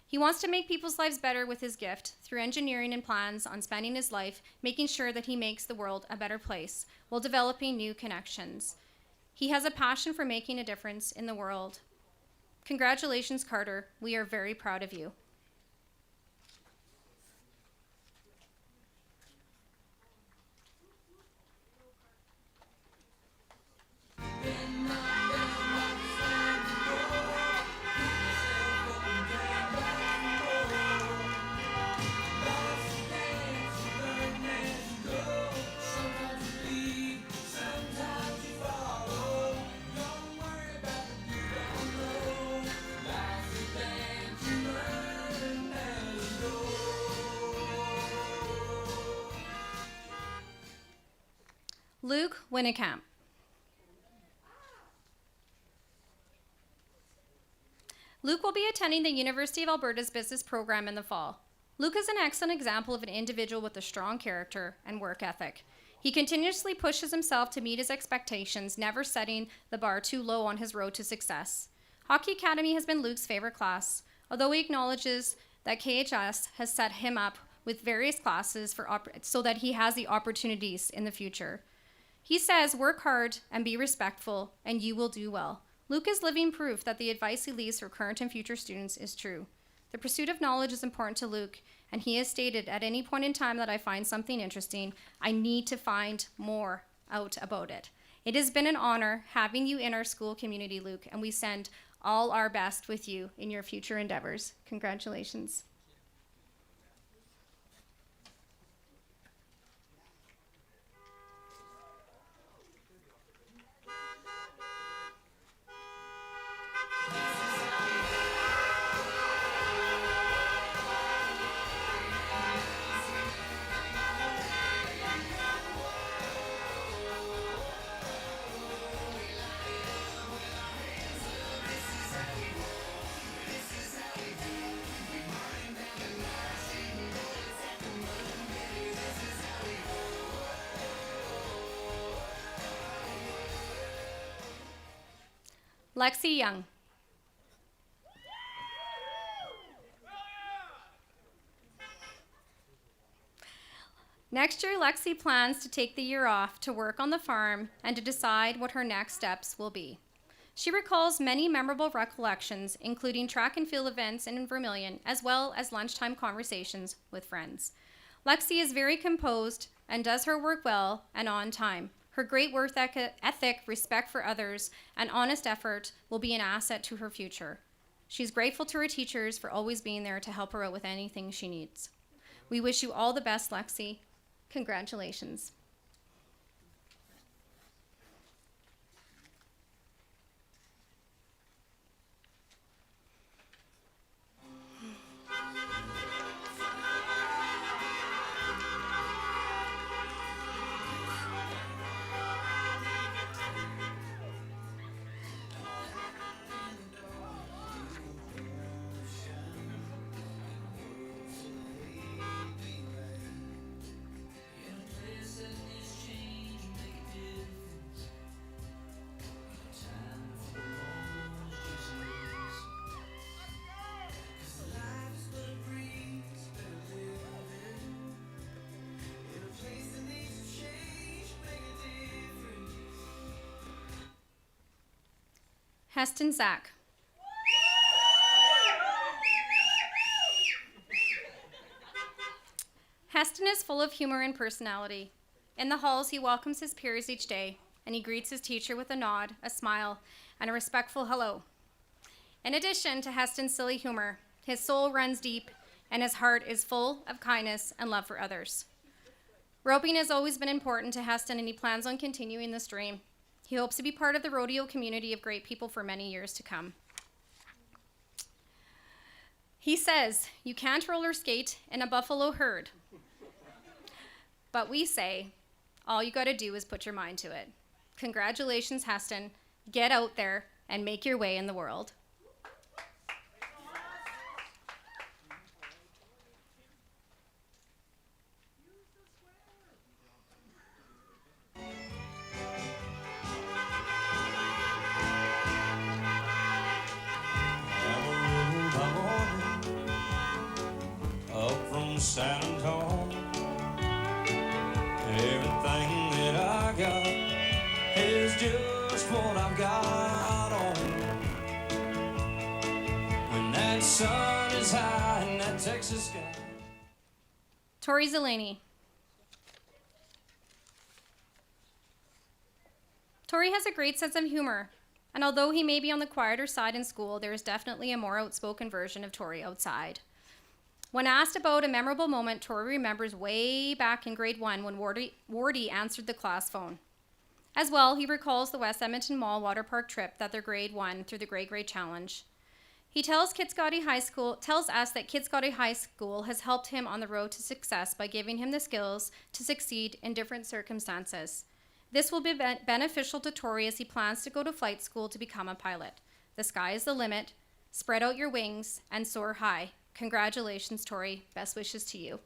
He wants to make people's lives better with his gift through engineering and plans on spending his life making sure that he makes the world a better place while developing new connections. He has a passion for making a difference in the world. Congratulations, Carter. We are very proud of you. Luke Winnicamp. Luke will be attending the University of Alberta's business program in the fall. Luke is an excellent example of an individual with a strong character and work ethic. He continuously pushes himself to meet his expectations, never setting the bar too low on his road to success. Hockey Academy has been Luke's favorite class, although he acknowledges that KHS has set him up with various classes so that he has the opportunities in the future. He says, work hard and be respectful, and you will do well. Luke is living proof that the advice he leaves for current and future students is true. The pursuit of knowledge is important to Luke, and he has stated, at any point in time that I find something interesting, I need to find more out about it. It has been an honor having you in our school community, Luke, and we send all our best with you in your future endeavors. Congratulations. Lexi Young. Next year, Lexi plans to take the year off to work on the farm and to decide what her next steps will be. She recalls many memorable recollections, including track and field events in Vermilion, as well as lunchtime conversations with friends. Lexi is very composed and does her work well and on time. Her great work ethic, respect for others, and honest effort will be an asset to her future. She's grateful to her teachers for always being there to help her out with anything she needs. We wish you all the best, Lexi. Congratulations. Heston Zack. Heston is full of humor and personality. In the halls, he welcomes his peers each day, and he greets his teacher with a nod, a smile, and a respectful hello. In addition to Heston's silly humor, his soul runs deep, and his heart is full of kindness and love for others. Roping has always been important to Heston, and he plans on continuing this dream. He hopes to be part of the rodeo community of great people for many years to come. He says, you can't roller skate in a buffalo herd. But we say, all you gotta do is put your mind to it. Congratulations, Heston. Get out there and make your way in the world. San Antonio, everything that I got is just what I've got on. When that sun is high in that Texas sky. Tori Zelani. Tori has a great sense of humor, and although he may be on the quieter side in school, there is definitely a more outspoken version of Tori outside. When asked about a memorable moment, Tori remembers way back in grade 1 when Wardy answered the class phone. As well, he recalls the West Edmonton Mall water park trip that their grade won through the Grade Grade Challenge. He tells us that Kitscoty High School has helped him on the road to success by giving him the skills to succeed in different circumstances. This will be beneficial to Tori as he plans to go to flight school to become a pilot. The sky is the limit. Spread out your wings and soar high. Congratulations, Tori. Best wishes to you.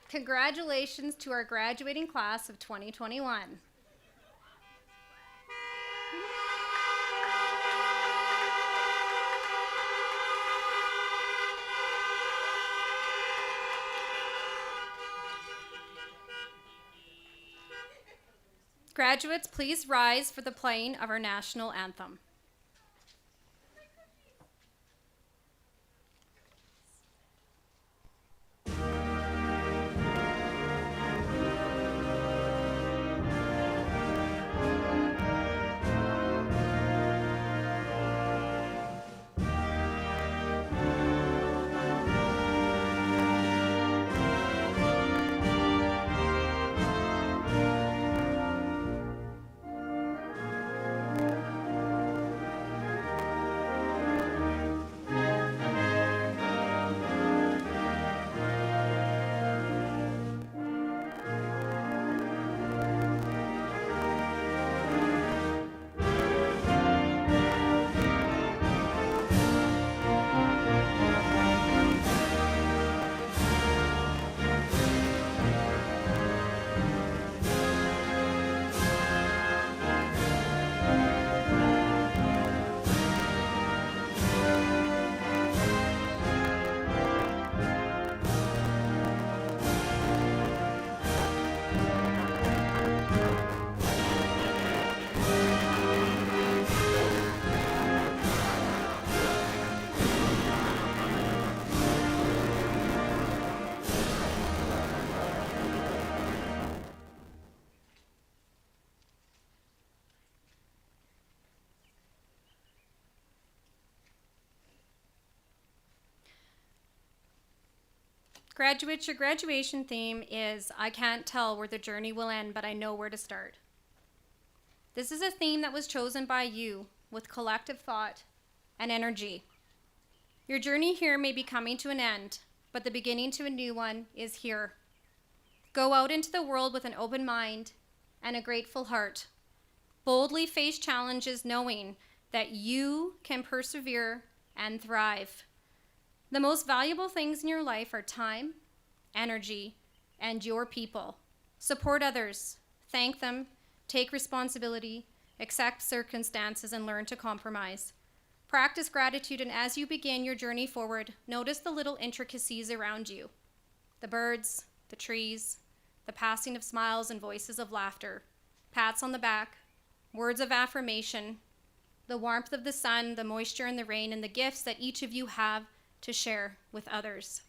Congratulations to our graduating class of 2021. Graduates, please rise for the playing of our national anthem. Graduates, your graduation theme is I can't tell where the journey will end, but I know where to start. This is a theme that was chosen by you with collective thought and energy. Your journey here may be coming to an end, but the beginning to a new one is here. Go out into the world with an open mind and a grateful heart. Boldly face challenges knowing that you can persevere and thrive. The most valuable things in your life are time, energy, and your people. Support others, thank them, take responsibility, accept circumstances, and learn to compromise. Practice gratitude, and as you begin your journey forward, notice the little intricacies around you. The birds, the trees, the passing of smiles and voices of laughter, pats on the back, words of affirmation, the warmth of the sun, the moisture and the rain, and the gifts that each of you have to share with others.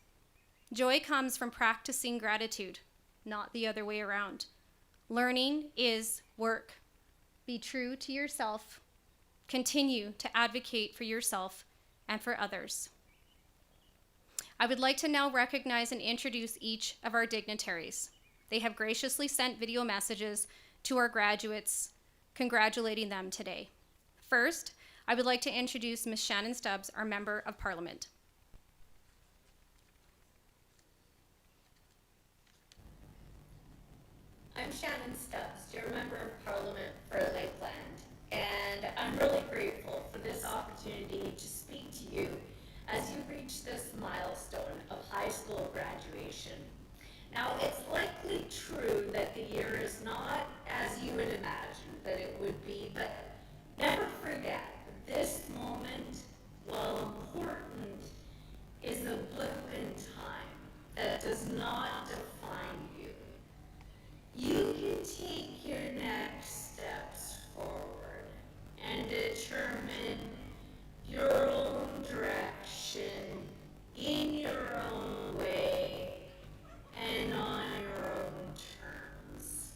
Joy comes from practicing gratitude, not the other way around. Learning is work. Be true to yourself. Continue to advocate for yourself and for others. I would like to now recognize and introduce each of our dignitaries. They have graciously sent video messages to our graduates, congratulating them today. First, I would like to introduce Ms. Shannon Stubbs, our Member of Parliament. I'm Shannon Stubbs, your Member of Parliament for Lakeland, and I'm really grateful for this opportunity to speak to you as you reach this milestone of high school graduation. Now, it's likely true that the year is not as you would imagine that it would be, but never forget that this moment, while important, is a blip in time that does not define you. You can take your next steps forward and determine your own direction in your own way and on your own terms.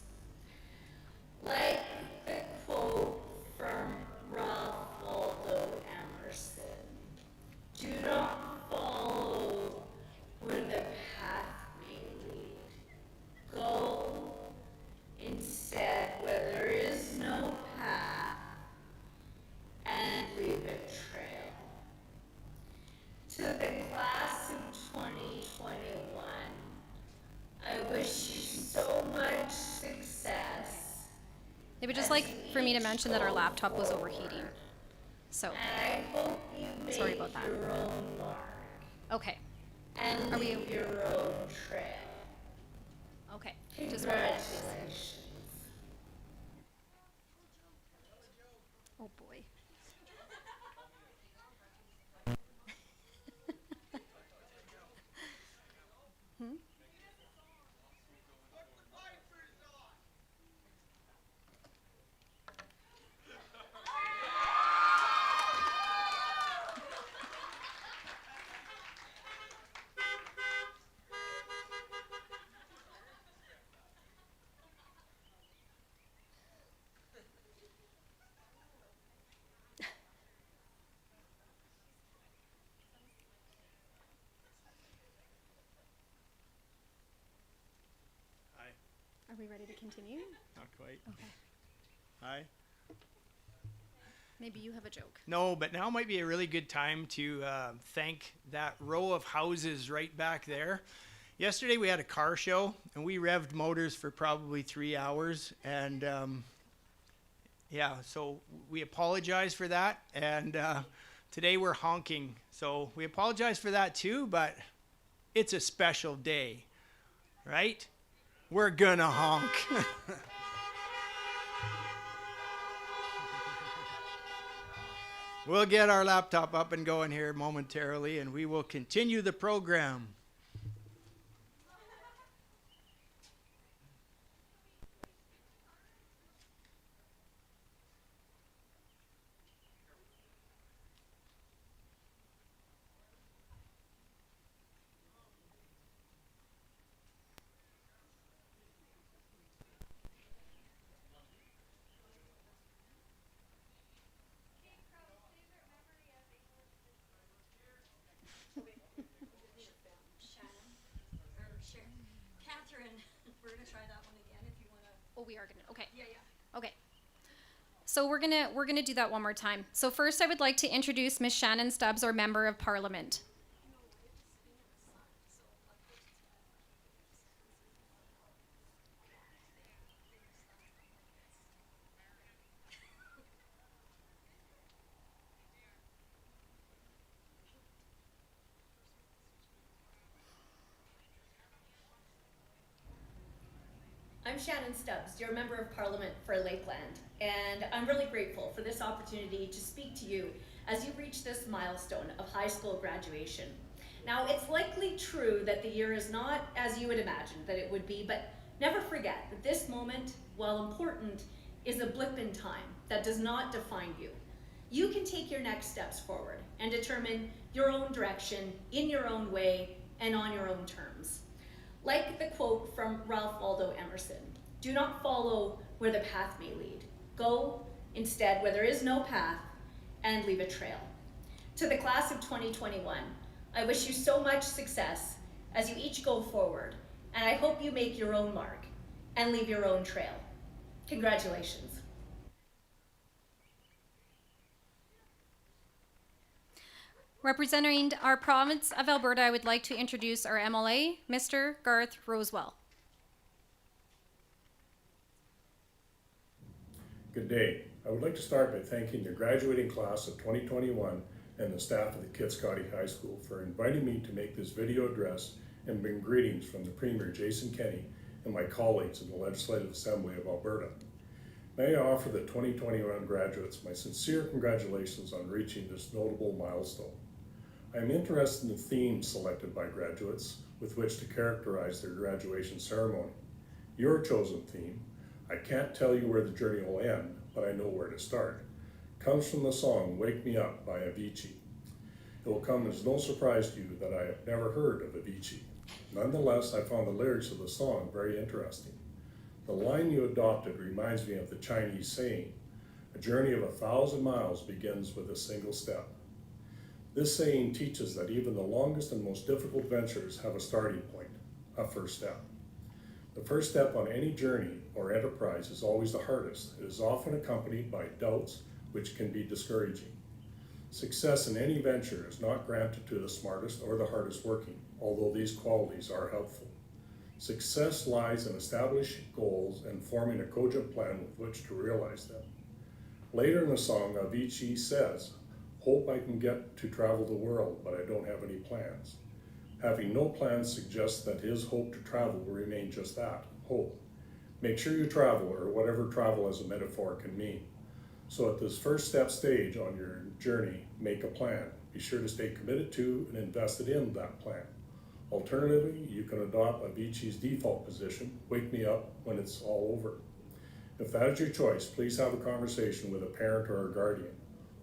Like the quote from Ralph Waldo Emerson, do not follow where the path may lead. Go instead where there is no path and leave a trail. To the class of 2021, I wish you so much success. They would just like for me to mention that our laptop was overheating. So, And I hope you make sorry about that. your own mark Okay, and Are we- leave your own trail. okay. Just wanted to- Congratulations. Oh boy. Are we ready to continue? Not quite. Okay. Hi. Maybe you have a joke. No, but now might be a really good time to thank that row of houses right back there. Yesterday we had a car show and we revved motors for probably 3 hours, and yeah, so we apologize for that, and today we're honking, so we apologize for that too, but it's a special day, right? We're gonna honk. We'll get our laptop up and going here momentarily, and we will continue the program. try that one again if you want to. Oh, we are going to. Okay. Yeah. Okay. So we're going to do that one more time. So first I would like to introduce Miss Shannon Stubbs, our Member of Parliament. I'm Shannon Stubbs, your Member of Parliament for Lakeland, and I'm really grateful for this opportunity to speak to you as you reach this milestone of high school graduation. Now, it's likely true that the year is not as you would imagine that it would be, but never forget that this moment, while important, is a blip in time that does not define you. You can take your next steps forward and determine your own direction in your own way and on your own terms. Like the quote from Ralph Waldo Emerson, do not follow where the path may lead. Go instead where there is no path and leave a trail. To the class of 2021, I wish you so much success as you each go forward, and I hope you make your own mark and leave your own trail. Congratulations. Representing our province of Alberta, I would like to introduce our MLA, Mr. Garth Rosewell. Good day. I would like to start by thanking the graduating class of 2021 and the staff of the Kitscoty High School for inviting me to make this video address and bring greetings from the Premier Jason Kenney and my colleagues in the Legislative Assembly of Alberta. May I offer the 2021 graduates my sincere congratulations on reaching this notable milestone. I am interested in the themes selected by graduates with which to characterize their graduation ceremony. Your chosen theme, I can't tell you where the journey will end, but I know where to start, comes from the song Wake Me Up by Avicii. It will come as no surprise to you that I have never heard of Avicii. Nonetheless, I found the lyrics of the song very interesting. The line you adopted reminds me of the Chinese saying, a journey of 1,000 miles begins with a single step. This saying teaches that even the longest and most difficult ventures have a starting point, a first step. The first step on any journey or enterprise is always the hardest. It is often accompanied by doubts, which can be discouraging. Success in any venture is not granted to the smartest or the hardest working, although these qualities are helpful. Success lies in establishing goals and forming a cogent plan with which to realize them. Later in the song, Avicii says, hope I can get to travel the world, but I don't have any plans. Having no plans suggests that his hope to travel will remain just that, hope. Make sure you travel, or whatever travel as a metaphor can mean. So at this first step stage on your journey, make a plan. Be sure to stay committed to and invested in that plan. Alternatively, you can adopt Avicii's default position, wake me up when it's all over. If that is your choice, please have a conversation with a parent or a guardian.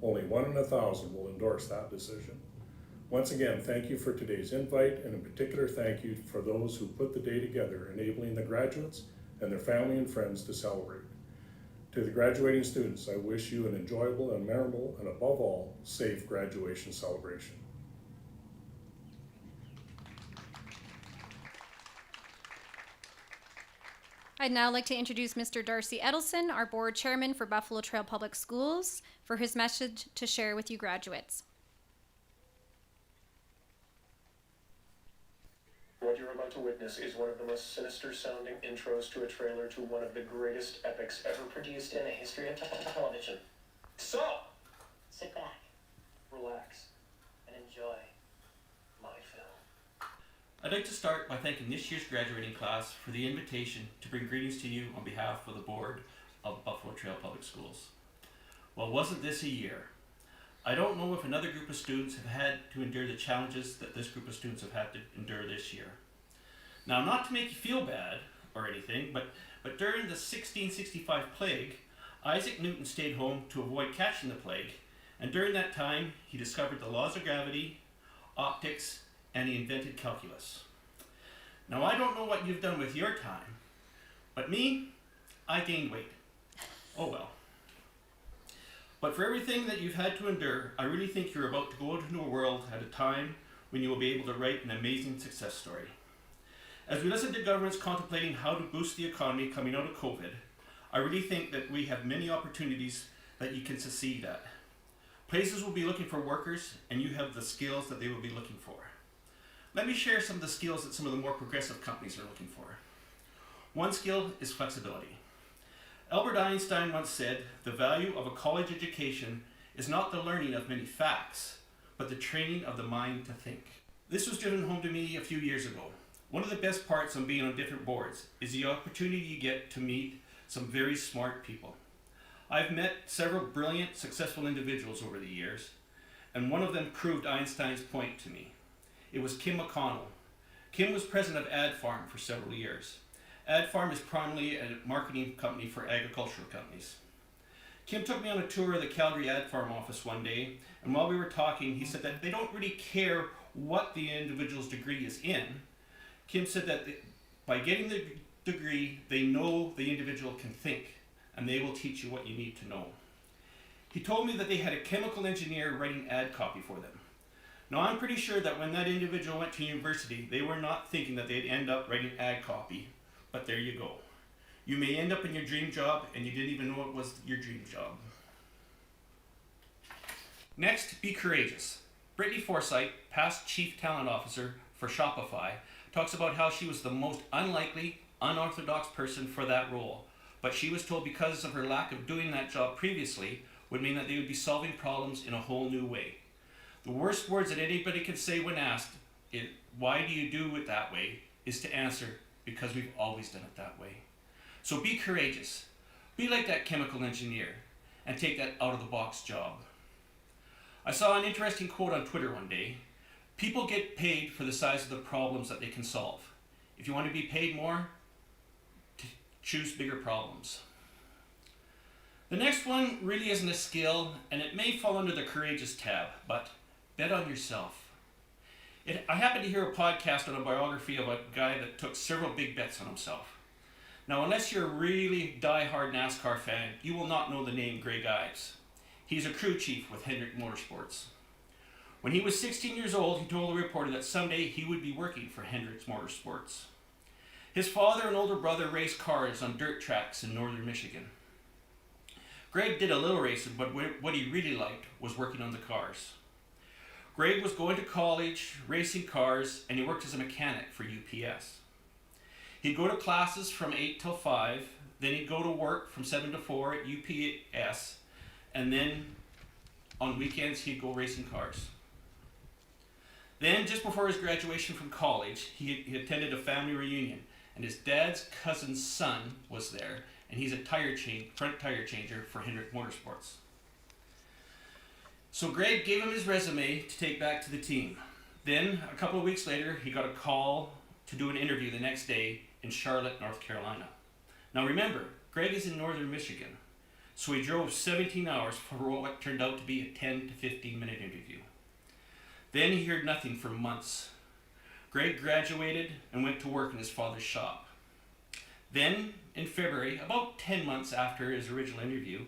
Only 1 in 1,000 will endorse that decision. Once again, thank you for today's invite, and in particular, thank you for those who put the day together, enabling the graduates and their family and friends to celebrate. To the graduating students, I wish you an enjoyable and memorable, and above all, safe graduation celebration. I'd now like to introduce Mr. Darcy Edelson, our board chairman for Buffalo Trail Public Schools, for his message to share with you graduates. What you're about to witness is one of the most sinister-sounding intros to a trailer to one of the greatest epics ever produced in the history of television. So, sit back, relax, and enjoy my film. I'd like to start by thanking this year's graduating class for the invitation to bring greetings to you on behalf of the board of Buffalo Trail Public Schools. Well, wasn't this a year? I don't know if another group of students have had to endure the challenges that this group of students have had to endure this year. Now, not to make you feel bad or anything, but during the 1665 plague, Isaac Newton stayed home to avoid catching the plague, and during that time, he discovered the laws of gravity, optics, and he invented calculus. Now, I don't know what you've done with your time, but me, I gained weight. Oh well. But for everything that you've had to endure, I really think you're about to go out into a world at a time when you will be able to write an amazing success story. As we listen to governments contemplating how to boost the economy coming out of COVID, I really think that we have many opportunities that you can succeed at. Places will be looking for workers, and you have the skills that they will be looking for. Let me share some of the skills that some of the more progressive companies are looking for. One skill is flexibility. Albert Einstein once said, "The value of a college education is not the learning of many facts, but the training of the mind to think." This was driven home to me a few years ago. One of the best parts of being on different boards is the opportunity you get to meet some very smart people. I've met several brilliant, successful individuals over the years, and one of them proved Einstein's point to me. It was Kim McConnell. Kim was president of Ad Farm for several years. Ad Farm is primarily a marketing company for agricultural companies. Kim took me on a tour of the Calgary Ad Farm office one day, and while we were talking, he said that they don't really care what the individual's degree is in. Kim said that by getting the degree, they know the individual can think, and they will teach you what you need to know. He told me that they had a chemical engineer writing ad copy for them. Now, I'm pretty sure that when that individual went to university, they were not thinking that they'd end up writing ad copy, but there you go. You may end up in your dream job, and you didn't even know it was your dream job. Next, be courageous. Brittany Forsyth, past Chief Talent Officer for Shopify, talks about how she was the most unlikely, unorthodox person for that role, but she was told because of her lack of doing that job previously would mean that they would be solving problems in a whole new way. The worst words that anybody can say when asked, "Why do you do it that way?" is to answer, "Because we've always done it that way." So be courageous. Be like that chemical engineer and take that out-of-the-box job. I saw an interesting quote on Twitter one day. People get paid for the size of the problems that they can solve. If you want to be paid more, choose bigger problems. The next one really isn't a skill, and it may fall under the courageous tab, but bet on yourself. I happened to hear a podcast on a biography of a guy that took several big bets on himself. Now, unless you're a really die-hard NASCAR fan, you will not know the name Greg Ives. He's a crew chief with Hendrick Motorsports. When he was 16 years old, he told a reporter that someday he would be working for Hendrick Motorsports. His father and older brother raced cars on dirt tracks in northern Michigan. Greg did a little racing, but what he really liked was working on the cars. Greg was going to college, racing cars, and he worked as a mechanic for UPS. He'd go to classes from 8 till 5, then he'd go to work from 7 to 4 at UPS, and then on weekends he'd go racing cars. Then, just before his graduation from college, he attended a family reunion, and his dad's cousin's son was there, and he's a front tire changer for Hendrick Motorsports. So Greg gave him his resume to take back to the team. Then, a couple of weeks later, he got a call to do an interview the next day in Charlotte, North Carolina. Now remember, Greg is in northern Michigan, so he drove 17 hours for what turned out to be a 10 to 15 minute interview. Then he heard nothing for months. Greg graduated and went to work in his father's shop. Then, in February, about 10 months after his original interview,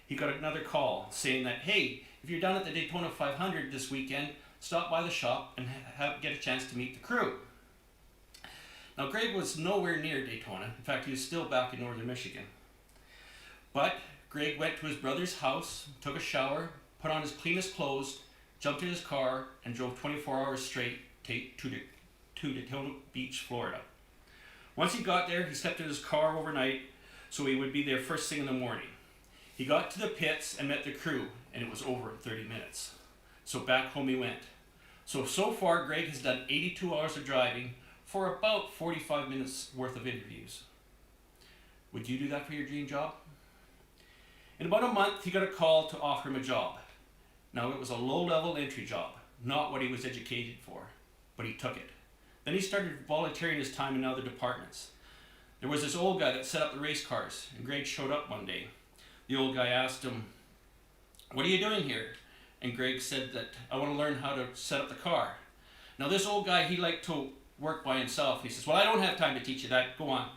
he got another call saying that, "Hey, if you're down at the Daytona 500 this weekend, stop by the shop and get a chance to meet the crew." Now, Greg was nowhere near Daytona. In fact, he was still back in northern Michigan. But Greg went to his brother's house, took a shower, put on his cleanest clothes, jumped in his car, and drove 24 hours straight to Daytona Beach, Florida. Once he got there, he slept in his car overnight so he would be there first thing in the morning. He got to the pits and met the crew, and it was over in 30 minutes. So back home he went. So far, Greg has done 82 hours of driving for about 45 minutes worth of interviews. Would you do that for your dream job? In about a month, he got a call to offer him a job. Now, it was a low-level entry job, not what he was educated for, but he took it. Then he started volunteering his time in other departments. There was this old guy that set up the race cars, and Greg showed up one day. The old guy asked him, "What are you doing here?" And Greg said that, "I want to learn how to set up the car." Now, this old guy, he liked to work by himself. He says, "Well, I don't have time to teach you that. Go on."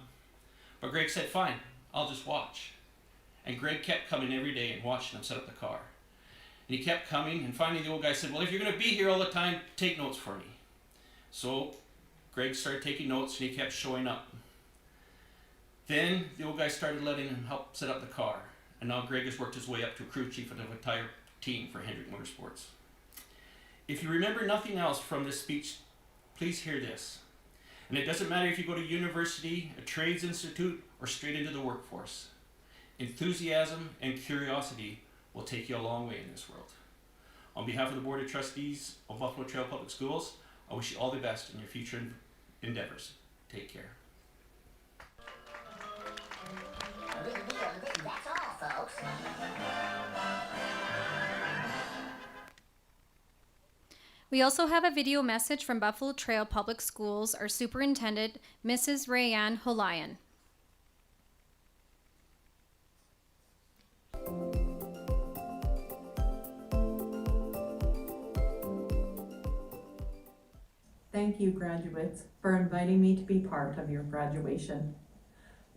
But Greg said, "Fine, I'll just watch." And Greg kept coming every day and watching him set up the car. And he kept coming, and finally the old guy said, "Well, if you're going to be here all the time, take notes for me." So Greg started taking notes and he kept showing up. Then the old guy started letting him help set up the car, and now Greg has worked his way up to crew chief of the entire team for Hendrick Motorsports. If you remember nothing else from this speech, please hear this. And it doesn't matter if you go to university, a trades institute, or straight into the workforce. Enthusiasm and curiosity will take you a long way in this world. On behalf of the Board of Trustees of Buffalo Trail Public Schools, I wish you all the best in your future endeavors. Take care. That's all, folks. We also have a video message from Buffalo Trail Public Schools, our superintendent, Mrs. Rayanne Holayan. Thank you, graduates, for inviting me to be part of your graduation.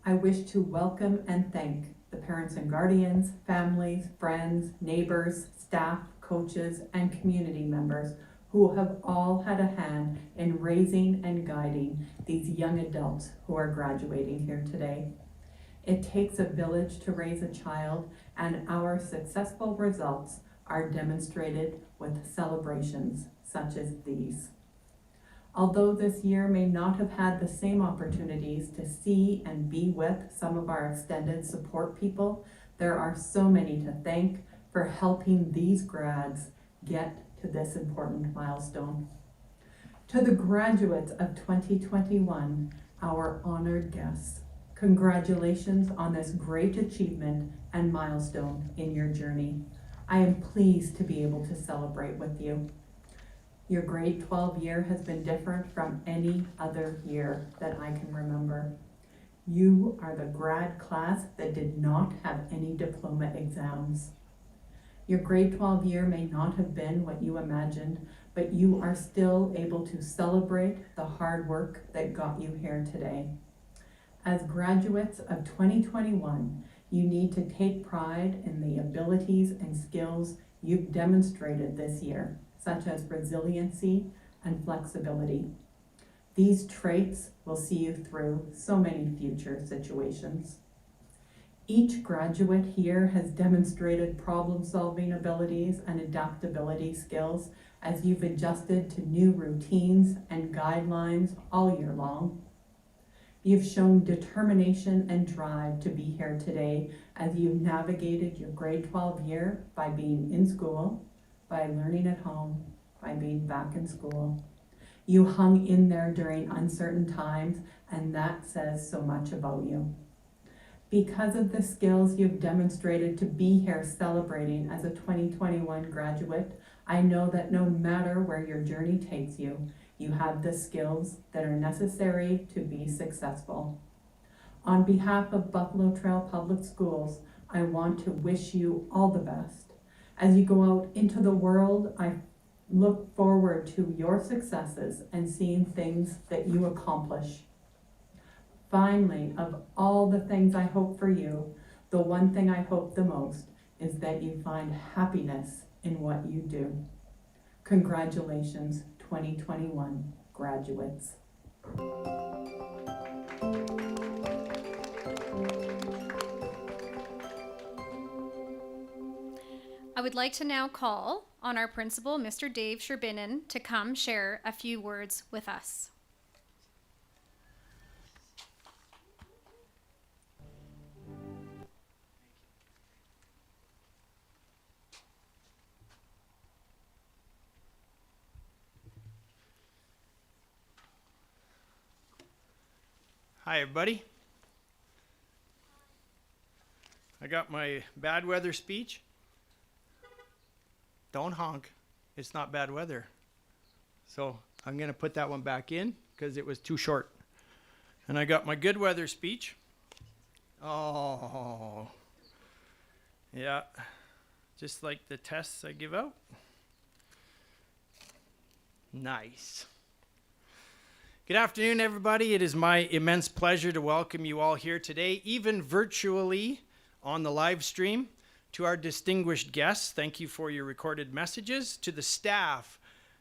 I wish to welcome and thank the parents and guardians, families, friends, neighbors, staff, coaches, and community members who have all had a hand in raising and guiding these young adults who are graduating here today. It takes a village to raise a child, and our successful results are demonstrated with celebrations such as these. Although this year may not have had the same opportunities to see and be with some of our extended support people, there are so many to thank for helping these grads get to this important milestone. To the graduates of 2021, our honored guests, congratulations on this great achievement and milestone in your journey. I am pleased to be able to celebrate with you. Your grade 12 year has been different from any other year that I can remember. You are the grad class that did not have any diploma exams. Your grade 12 year may not have been what you imagined, but you are still able to celebrate the hard work that got you here today. As graduates of 2021, you need to take pride in the abilities and skills you've demonstrated this year, such as resiliency and flexibility. These traits will see you through so many future situations. Each graduate here has demonstrated problem-solving abilities and adaptability skills as you've adjusted to new routines and guidelines all year long. You've shown determination and drive to be here today as you've navigated your grade 12 year by being in school, by learning at home, by being back in school. You hung in there during uncertain times, and that says so much about you. Because of the skills you've demonstrated to be here celebrating as a 2021 graduate, I know that no matter where your journey takes you, you have the skills that are necessary to be successful. On behalf of Buffalo Trail Public Schools, I want to wish you all the best. As you go out into the world, I look forward to your successes and seeing things that you accomplish. Finally, of all the things I hope for you, the one thing I hope the most is that you find happiness in what you do. Congratulations, 2021 graduates. I would like to now call on our principal, Mr. Dave Sherbinin, to come share a few words with us. Hi, everybody. I got my bad weather speech. Don't honk. It's not bad weather. So I'm going to put that one back in because it was too short. And I got my good weather speech. Oh, yeah. Just like the tests I give out. Nice. Good afternoon, everybody. It is my immense pleasure to welcome you all here today, even virtually on the live stream. To our distinguished guests, thank you for your recorded messages. To the staff,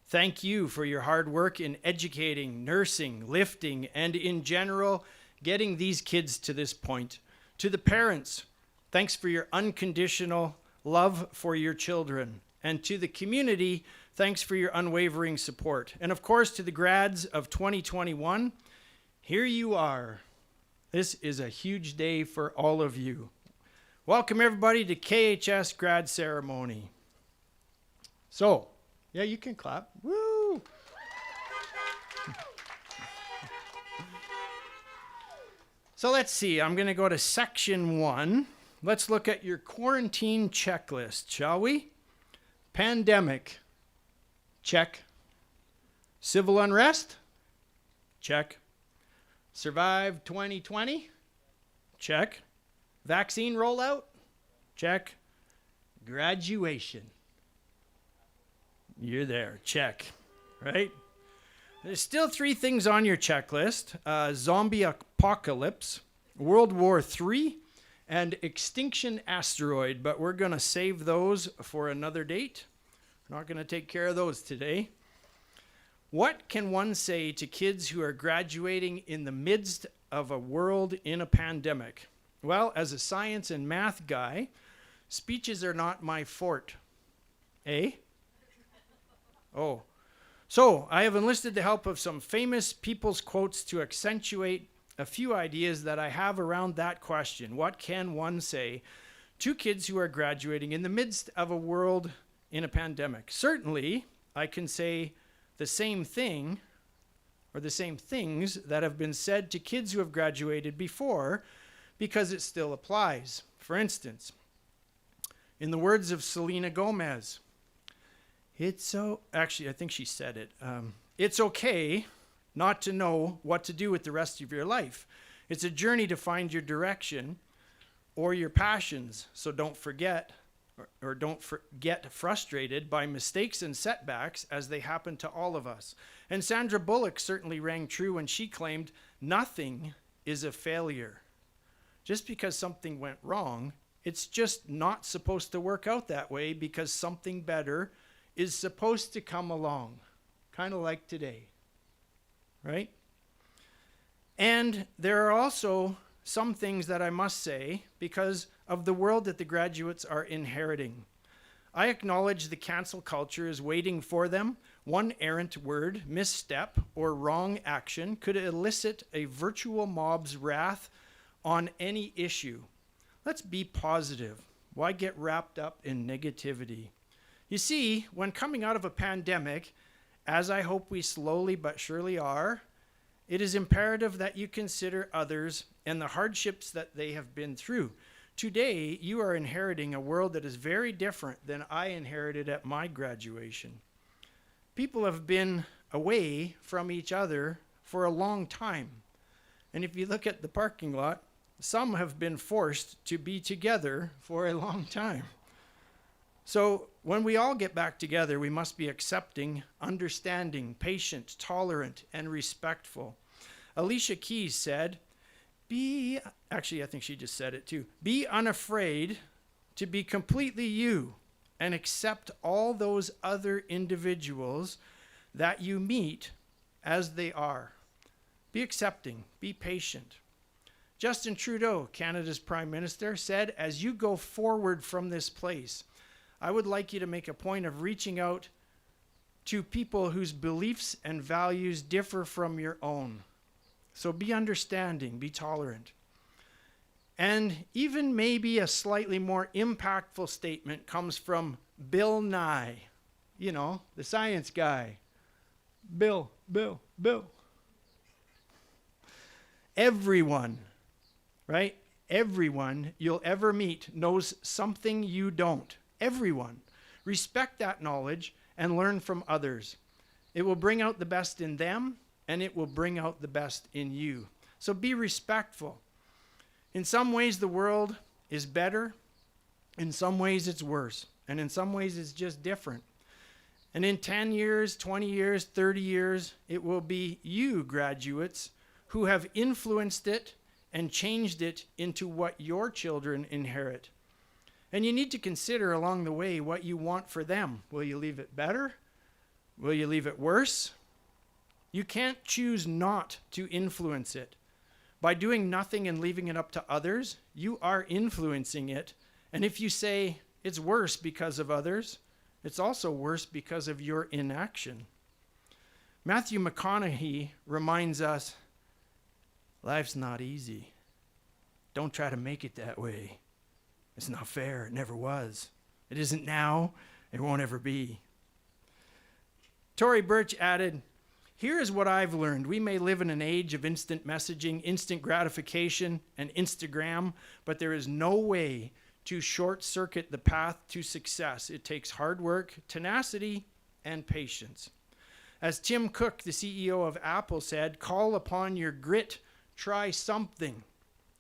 Thank you for your hard work in educating, nursing, lifting, and in general, getting these kids to this point. To the parents, thanks for your unconditional love for your children. And to the community, thanks for your unwavering support. And of course, to the grads of 2021, here you are. This is a huge day for all of you. Welcome everybody to KHS grad ceremony. So, yeah, you can clap. Woo! So let's see, I'm going to go to section 1. Let's look at your quarantine checklist, shall we? Pandemic. Check. Civil unrest? Check. Survive 2020? Check. Vaccine rollout? Check. Graduation. You're there. Check. Right? There's still 3 things on your checklist. Zombie apocalypse, World War III, and extinction asteroid. But we're going to save those for another date. We're not going to take care of those today. What can one say to kids who are graduating in the midst of a world in a pandemic? Well, as a science and math guy, speeches are not my forte. Eh? Oh. So, I have enlisted the help of some famous people's quotes to accentuate a few ideas that I have around that question. What can one say to kids who are graduating in the midst of a world in a pandemic? Certainly, I can say the same thing, or the same things that have been said to kids who have graduated before, because it still applies. For instance, in the words of Selena Gomez, actually, I think she said it. It's okay not to know what to do with the rest of your life. It's a journey to find your direction or your passions. So don't forget, or don't get frustrated by mistakes and setbacks as they happen to all of us. And Sandra Bullock certainly rang true when she claimed nothing is a failure. Just because something went wrong, it's just not supposed to work out that way because something better is supposed to come along, kind of like today, right? And there are also some things that I must say because of the world that the graduates are inheriting. I acknowledge the cancel culture is waiting for them. One errant word, misstep, or wrong action could elicit a virtual mob's wrath on any issue. Let's be positive. Why get wrapped up in negativity? You see, when coming out of a pandemic, as I hope we slowly but surely are, it is imperative that you consider others and the hardships that they have been through. Today, you are inheriting a world that is very different than I inherited at my graduation. People have been away from each other for a long time. And if you look at the parking lot, some have been forced to be together for a long time. So when we all get back together, we must be accepting, understanding, patient, tolerant, and respectful. Alicia Keys said, actually I think she just said it too, be unafraid to be completely you and accept all those other individuals that you meet as they are. Be accepting, be patient. Justin Trudeau, Canada's Prime Minister, said, as you go forward from this place, I would like you to make a point of reaching out to people whose beliefs and values differ from your own. So be understanding, be tolerant. And even maybe a slightly more impactful statement comes from Bill Nye, you know, the science guy. Bill. Everyone, right? Everyone you'll ever meet knows something you don't. Everyone. Respect that knowledge and learn from others. It will bring out the best in them, and it will bring out the best in you. So be respectful. In some ways, the world is better. In some ways, it's worse. And in some ways, it's just different. And in 10 years, 20 years, 30 years, it will be you, graduates, who have influenced it and changed it into what your children inherit. And you need to consider along the way what you want for them. Will you leave it better? Will you leave it worse? You can't choose not to influence it. By doing nothing and leaving it up to others, you are influencing it. And if you say it's worse because of others, it's also worse because of your inaction. Matthew McConaughey reminds us, life's not easy. Don't try to make it that way. It's not fair. It never was. It isn't now. It won't ever be. Tory Burch added, here is what I've learned. We may live in an age of instant messaging, instant gratification, and Instagram, but there is no way to short-circuit the path to success. It takes hard work, tenacity, and patience. As Tim Cook, the CEO of Apple, said, call upon your grit, try something.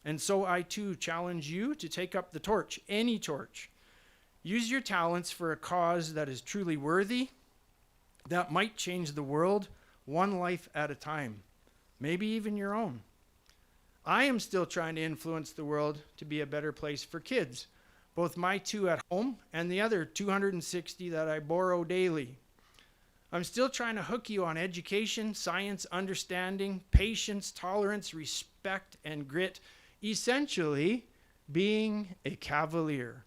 And so I too challenge you to take up the torch, any torch. Use your talents for a cause that is truly worthy, that might change the world, one life at a time, maybe even your own. I am still trying to influence the world to be a better place for kids, both my 2 at home and the other 260 that I borrow daily. I'm still trying to hook you on education, science, understanding, patience, tolerance, respect, and grit, essentially being a cavalier.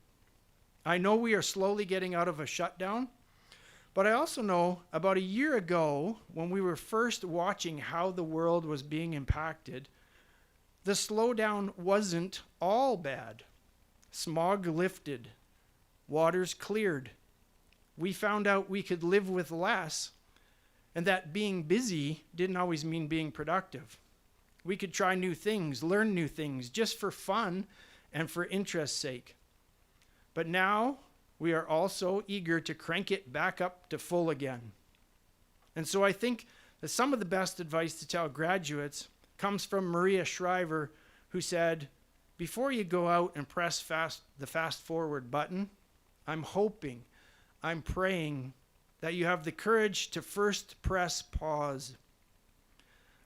I know we are slowly getting out of a shutdown, but I also know about a year ago, when we were first watching how the world was being impacted, the slowdown wasn't all bad. Smog lifted, waters cleared. We found out we could live with less, and that being busy didn't always mean being productive. We could try new things, learn new things, just for fun and for interest's sake. But now, we are also eager to crank it back up to full again. And so I think that some of the best advice to tell graduates comes from Maria Shriver, who said, before you go out and press the fast forward button, I'm hoping, I'm praying that you have the courage to first press pause.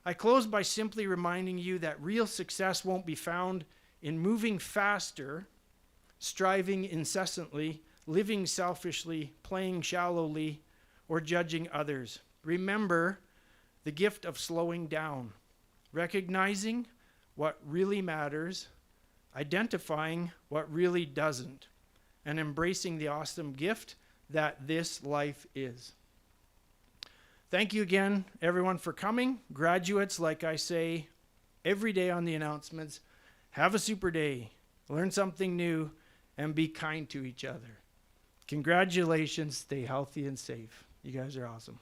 I close by simply reminding you that real success won't be found in moving faster, striving incessantly, living selfishly, playing shallowly, or judging others. Remember the gift of slowing down, recognizing what really matters, identifying what really doesn't, and embracing the awesome gift that this life is. Thank you again, everyone, for coming. Graduates, like I say every day on the announcements, have a super day, learn something new, and be kind to each other. Congratulations, stay healthy and safe. You guys are awesome.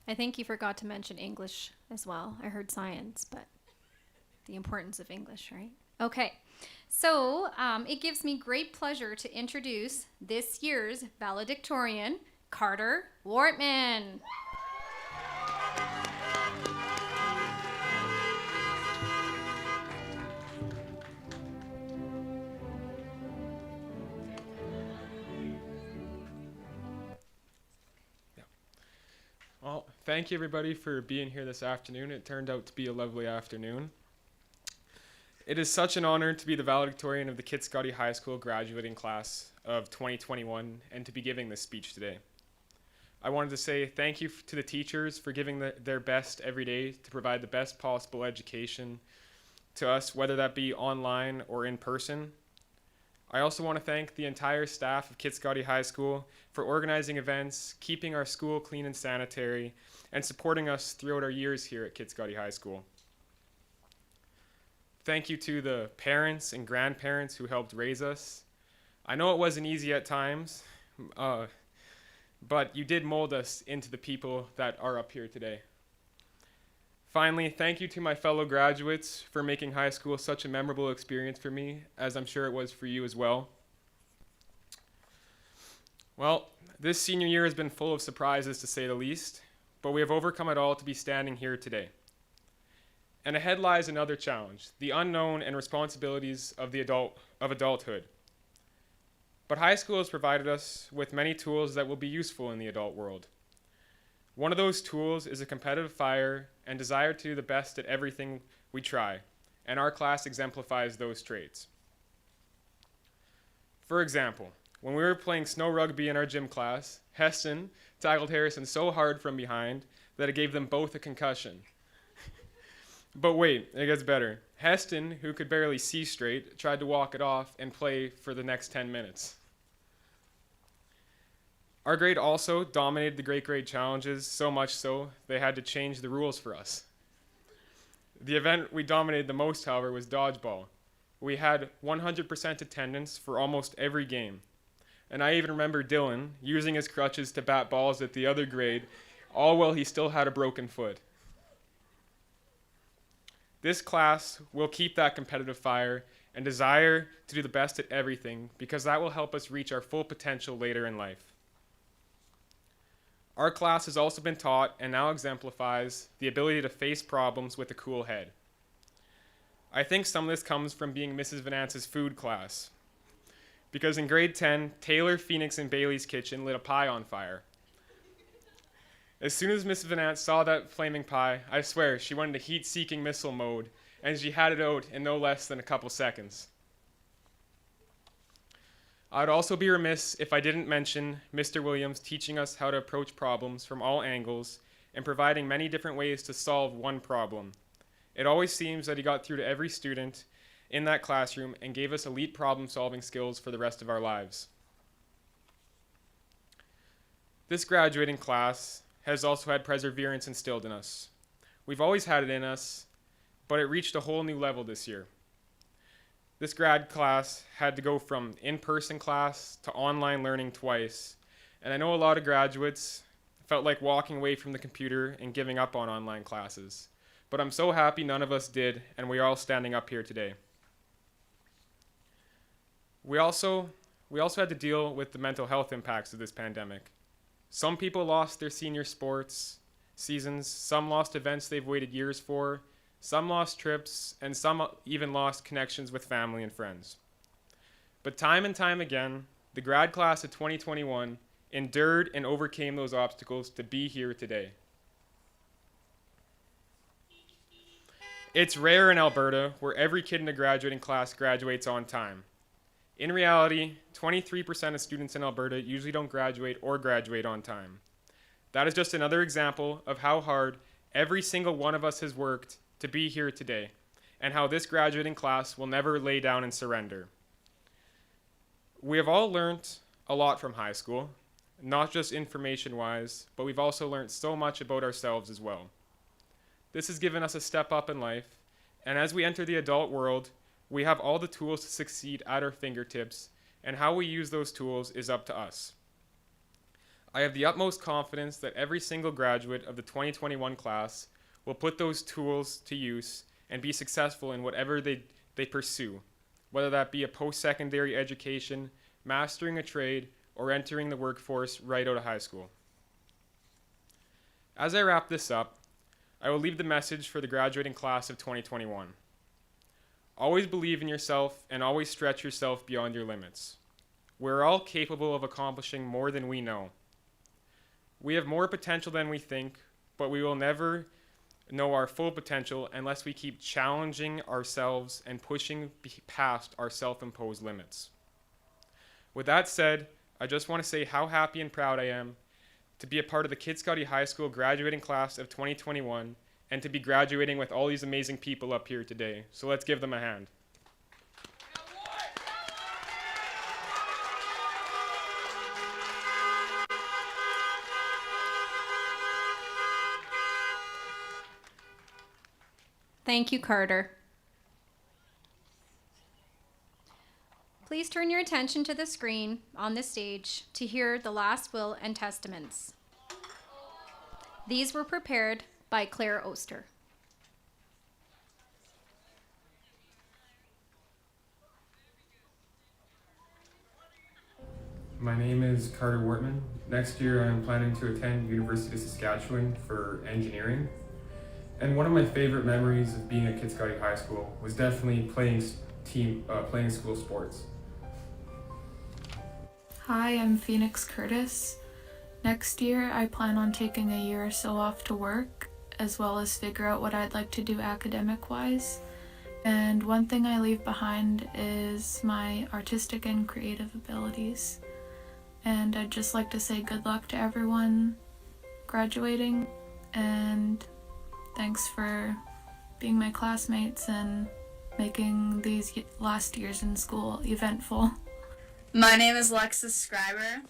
I think you forgot to mention English as well. I heard science, but the importance of English, right? Okay, so it gives me great pleasure to introduce this year's valedictorian, Carter Wartman. Well, thank you everybody for being here this afternoon. It turned out to be a lovely afternoon. It is such an honor to be the valedictorian of the Kitscoty High School graduating class of 2021 and to be giving this speech today. I wanted to say thank you to the teachers for giving their best every day to provide the best possible education to us, whether that be online or in person. I also want to thank the entire staff of Kitscoty High School for organizing events, keeping our school clean and sanitary, and supporting us throughout our years here at Kitscoty High School. Thank you to the parents and grandparents who helped raise us. I know it wasn't easy at times, but you did mold us into the people that are up here today. Finally, thank you to my fellow graduates for making high school such a memorable experience for me, as I'm sure it was for you as well. Well, this senior year has been full of surprises to say the least, but we have overcome it all to be standing here today. And ahead lies another challenge, the unknown and responsibilities of adulthood. But high school has provided us with many tools that will be useful in the adult world. One of those tools is a competitive fire and desire to do the best at everything we try, and our class exemplifies those traits. For example, when we were playing snow rugby in our gym class, Heston tackled Harrison so hard from behind that it gave them both a concussion. But wait, it gets better. Heston, who could barely see straight, tried to walk it off and play for the next 10 minutes. Our grade also dominated the great grade challenges, so much so they had to change the rules for us. The event we dominated the most, however, was dodgeball. We had 100% attendance for almost every game. And I even remember Dylan using his crutches to bat balls at the other grade, all while he still had a broken foot. This class will keep that competitive fire and desire to do the best at everything, because that will help us reach our full potential later in life. Our class has also been taught and now exemplifies the ability to face problems with a cool head. I think some of this comes from being Mrs. Vanence's food class, because in grade 10, Taylor, Phoenix, and Bailey's kitchen lit a pie on fire. As soon as Mrs. Vanence saw that flaming pie, I swear she went into heat-seeking missile mode, and she had it out in no less than a couple seconds. I'd also be remiss if I didn't mention Mr. Williams teaching us how to approach problems from all angles and providing many different ways to solve one problem. It always seems that he got through to every student in that classroom and gave us elite problem-solving skills for the rest of our lives. This graduating class has also had perseverance instilled in us. We've always had it in us, but it reached a whole new level this year. This grad class had to go from in-person class to online learning twice, and I know a lot of graduates felt like walking away from the computer and giving up on online classes. But I'm so happy none of us did, and we are all standing up here today. We also had to deal with the mental health impacts of this pandemic. Some people lost their senior sports seasons, some lost events they've waited years for, some lost trips, and some even lost connections with family and friends. But time and time again, the grad class of 2021 endured and overcame those obstacles to be here today. It's rare in Alberta where every kid in a graduating class graduates on time. In reality, 23% of students in Alberta usually don't graduate or graduate on time. That is just another example of how hard every single one of us has worked to be here today, and how this graduating class will never lay down and surrender. We have all learned a lot from high school, not just information-wise, but we've also learned so much about ourselves as well. This has given us a step up in life, and as we enter the adult world, we have all the tools to succeed at our fingertips, and how we use those tools is up to us. I have the utmost confidence that every single graduate of the 2021 class will put those tools to use and be successful in whatever they pursue, whether that be a post-secondary education, mastering a trade, or entering the workforce right out of high school. As I wrap this up, I will leave the message for the graduating class of 2021. Always believe in yourself and always stretch yourself beyond your limits. We're all capable of accomplishing more than we know. We have more potential than we think, but we will never know our full potential unless we keep challenging ourselves and pushing past our self-imposed limits. With that said, I just want to say how happy and proud I am to be a part of the Kitscoty High School graduating class of 2021 and to be graduating with all these amazing people up here today. So let's give them a hand. Thank you, Carter. Please turn your attention to the screen on the stage to hear the last will and testaments. These were prepared by Claire Oster. My name is Carter Wartman. Next year I'm planning to attend University of Saskatchewan for engineering. And one of my favorite memories of being at Kitscoty High School was definitely playing school sports. Hi, I'm Phoenix Curtis. Next year, I plan on taking a year or so off to work, as well as figure out what I'd like to do academic-wise. And one thing I leave behind is my artistic and creative abilities. And I'd just like to say good luck to everyone graduating, and thanks for being my classmates and making these last years in school eventful. My name is Lexus Scriber.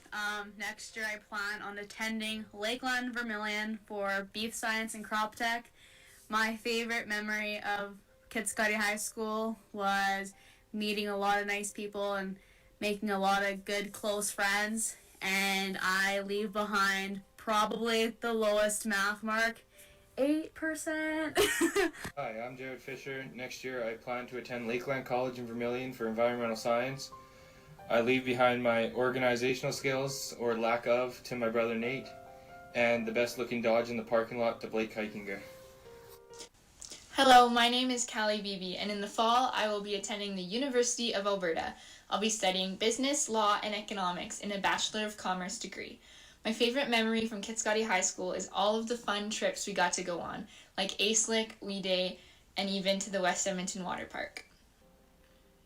Next year I plan on attending Lakeland Vermilion for Beef Science and Crop Tech. My favorite memory of Kitscoty High School was meeting a lot of nice people and making a lot of good close friends, and I leave behind probably the lowest math mark, 8%. Hi, I'm Jared Fisher. Next year I plan to attend Lakeland College in Vermilion for environmental science. I leave behind my organizational skills, or lack of, to my brother Nate, and the best looking Dodge in the parking lot to Blake Heikinger. Hello, my name is Cali Beebe, and in the fall I will be attending the University of Alberta. I'll be studying business, law, and economics in a Bachelor of Commerce degree. My favorite memory from Kitscoty High School is all of the fun trips we got to go on, like ASLIC, We Day, and even to the West Edmonton Water Park.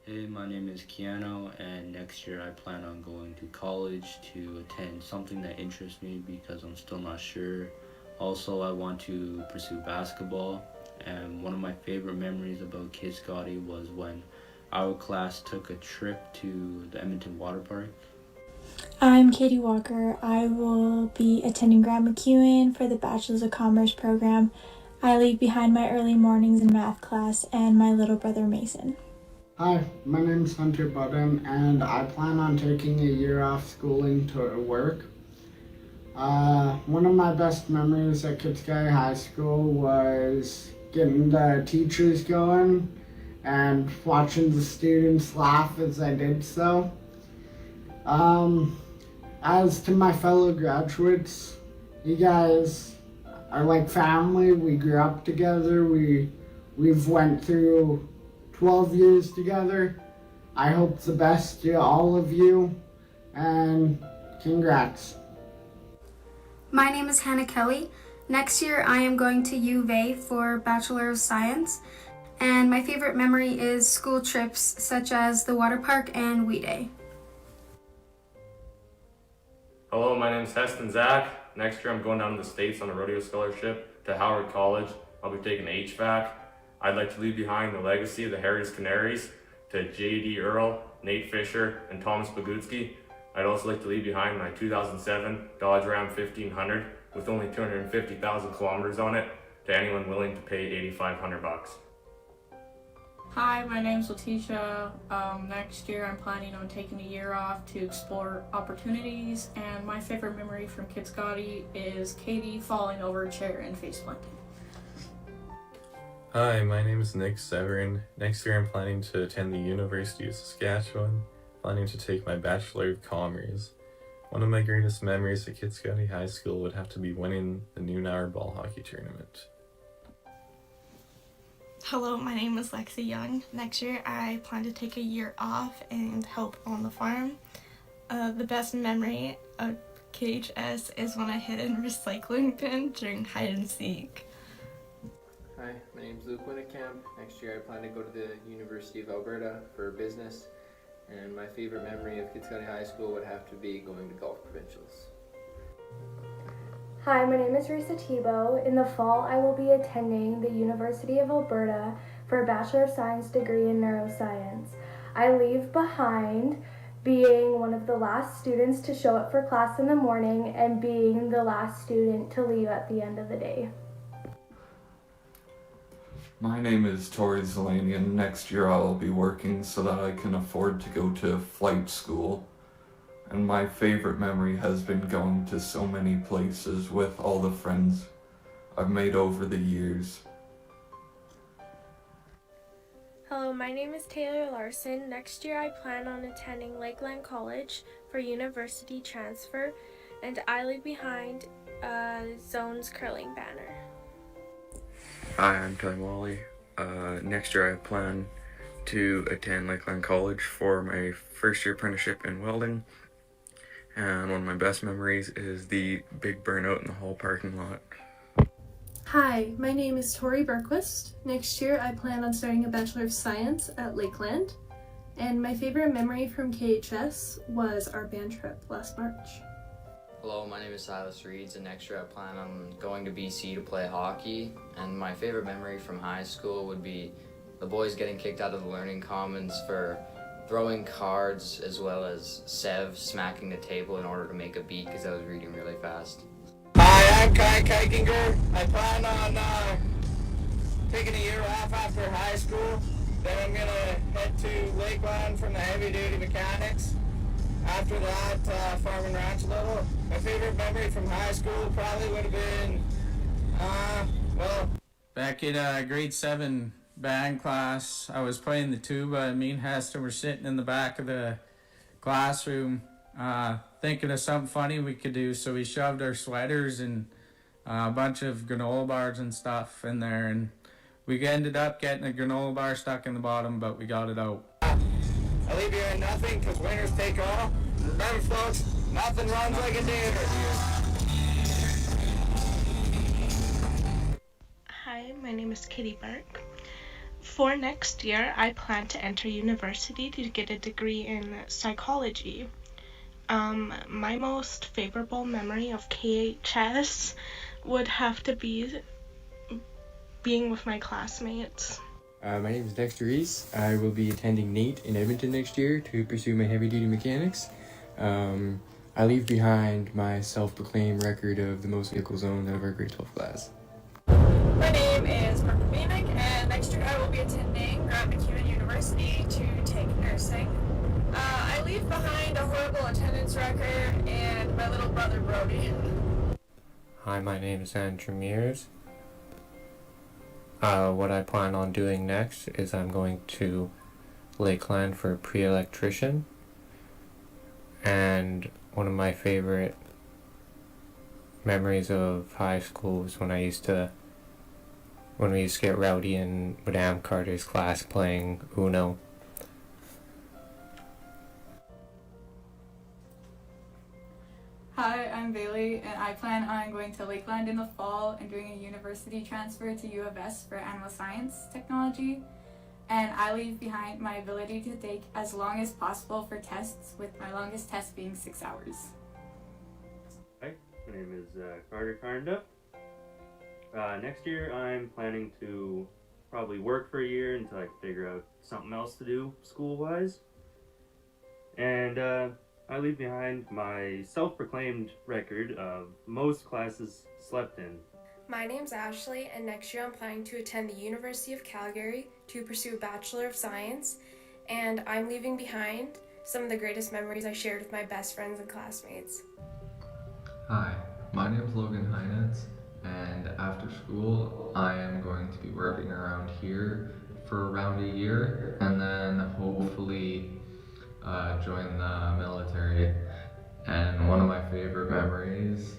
Hey, my name is Keanu, and next year I plan on going to college to attend something that interests me because I'm still not sure. Also, I want to pursue basketball, and one of my favorite memories about Kitscoty was when our class took a trip to the Edmonton Water Park. I'm Katie Walker. I will be attending Grant MacEwan for the Bachelors of Commerce program. I leave behind my early mornings in math class and my little brother Mason. Hi, my name's Hunter Budden, and I plan on taking a year off schooling to work. One of my best memories at Kitscoty High School was getting the teachers going and watching the students laugh as I did so. As to my fellow graduates, you guys are like family. We grew up together. We've went through 12 years together. I hope the best to all of you, and congrats. My name is Hannah Kelly. Next year I am going to U of A for Bachelor of Science, and my favorite memory is school trips such as the water park and We Day. Hello, my name is Heston Zack. Next year I'm going down to the States on a rodeo scholarship to Howard College. I'll be taking HVAC. I'd like to leave behind the legacy of the Harry's Canaries to J.D. Earl, Nate Fisher, and Thomas Bogutsky. I'd also like to leave behind my 2007 Dodge Ram 1500 with only 250,000 kilometers on it to anyone willing to pay $8,500. Hi, my name's Leticia. Next year I'm planning on taking a year off to explore opportunities, and my favorite memory from Kitscoty is Katie falling over a chair and face planting. Hi, my name is Nick Severin. Next year I'm planning to attend the University of Saskatchewan, planning to take my Bachelor of Commerce. One of my greatest memories at Kitscoty High School would have to be winning the noon hour ball hockey tournament. Hello, my name is Lexi Young. Next year I plan to take a year off and help on the farm. The best memory of KHS is when I hid in a recycling bin during hide and seek. Hi, my name is Luke Winnicamp. Next year I plan to go to the University of Alberta for business, and my favorite memory of Kitscoty High School would have to be going to golf provincials. Hi, my name is Reese Tebow. In the fall, I will be attending the University of Alberta for a Bachelor of Science degree in Neuroscience. I leave behind being one of the last students to show up for class in the morning and being the last student to leave at the end of the day. My name is Tori Zelanian. Next year I will be working so that I can afford to go to flight school. And my favorite memory has been going to so many places with all the friends I've made over the years. Hello, my name is Taylor Larson. Next year I plan on attending Lakeland College for university transfer, and I leave behind Zone's curling banner. Hi, I'm Ty Wally. Next year I plan to attend Lakeland College for my first year apprenticeship in welding, And one of my best memories is the big burnout in the hall parking lot. Hi, my name is Tori Berquist. Next year I plan on starting a Bachelor of Science at Lakeland. And my favorite memory from KHS was our band trip last March. Hello, my name is Silas Read, and next year I plan on going to BC to play hockey. And my favorite memory from high school would be the boys getting kicked out of the Learning Commons for throwing cards, as well as Sev smacking the table in order to make a beat because I was reading really fast. Hi, I'm Kai Kikinger. I plan on taking a year off after high school. Then I'm going to head to Lakeland from the heavy-duty mechanics. After that, farm and ranch a little. My favorite memory from high school probably would have been, back in grade 7 band class, I was playing the tuba, and me and Heston were sitting in the back of the classroom thinking of something funny we could do, so we shoved our sweaters and a bunch of granola bars and stuff in there, and we ended up getting a granola bar stuck in the bottom, but we got it out. I leave you in nothing because winners take all. Remember, folks, nothing runs like a theater. Hi, my name is Kitty Burke. For next year, I plan to enter university to get a degree in psychology. My most favorable memory of KHS would have to be being with my classmates. My name is Dexter Rhys. I will be attending NATE in Edmonton next year to pursue my heavy-duty mechanics. I leave behind my self-proclaimed record of the most vehicles owned out of our grade 12 class. My name is Brooke Taranchuk, and next year I will be attending Grant MacEwan University to take nursing. I leave behind a horrible attendance record and my little brother Brody. Hi, my name is Andrew Mears. What I plan on doing next is I'm going to Lakeland for pre-electrician, and one of my favorite memories of high school was when we used to get rowdy in Madame Carter's class playing Uno. Hi, I'm Bailey, and I plan on going to Lakeland in the fall and doing a university transfer to U of S for animal science technology. And I leave behind my ability to take as long as possible for tests, with my longest test being 6 hours. Hi, my name is Carter Carnda. Next year I'm planning to probably work for a year until I figure out something else to do school-wise. And I leave behind my self-proclaimed record of most classes slept in. My name's Ashley, and next year I'm planning to attend the University of Calgary to pursue a Bachelor of Science, and I'm leaving behind some of the greatest memories I shared with my best friends and classmates. Hi, my name is Logan Peyton, and after school I am going to be working around here for around a year, and then hopefully join the military. And one of my favorite memories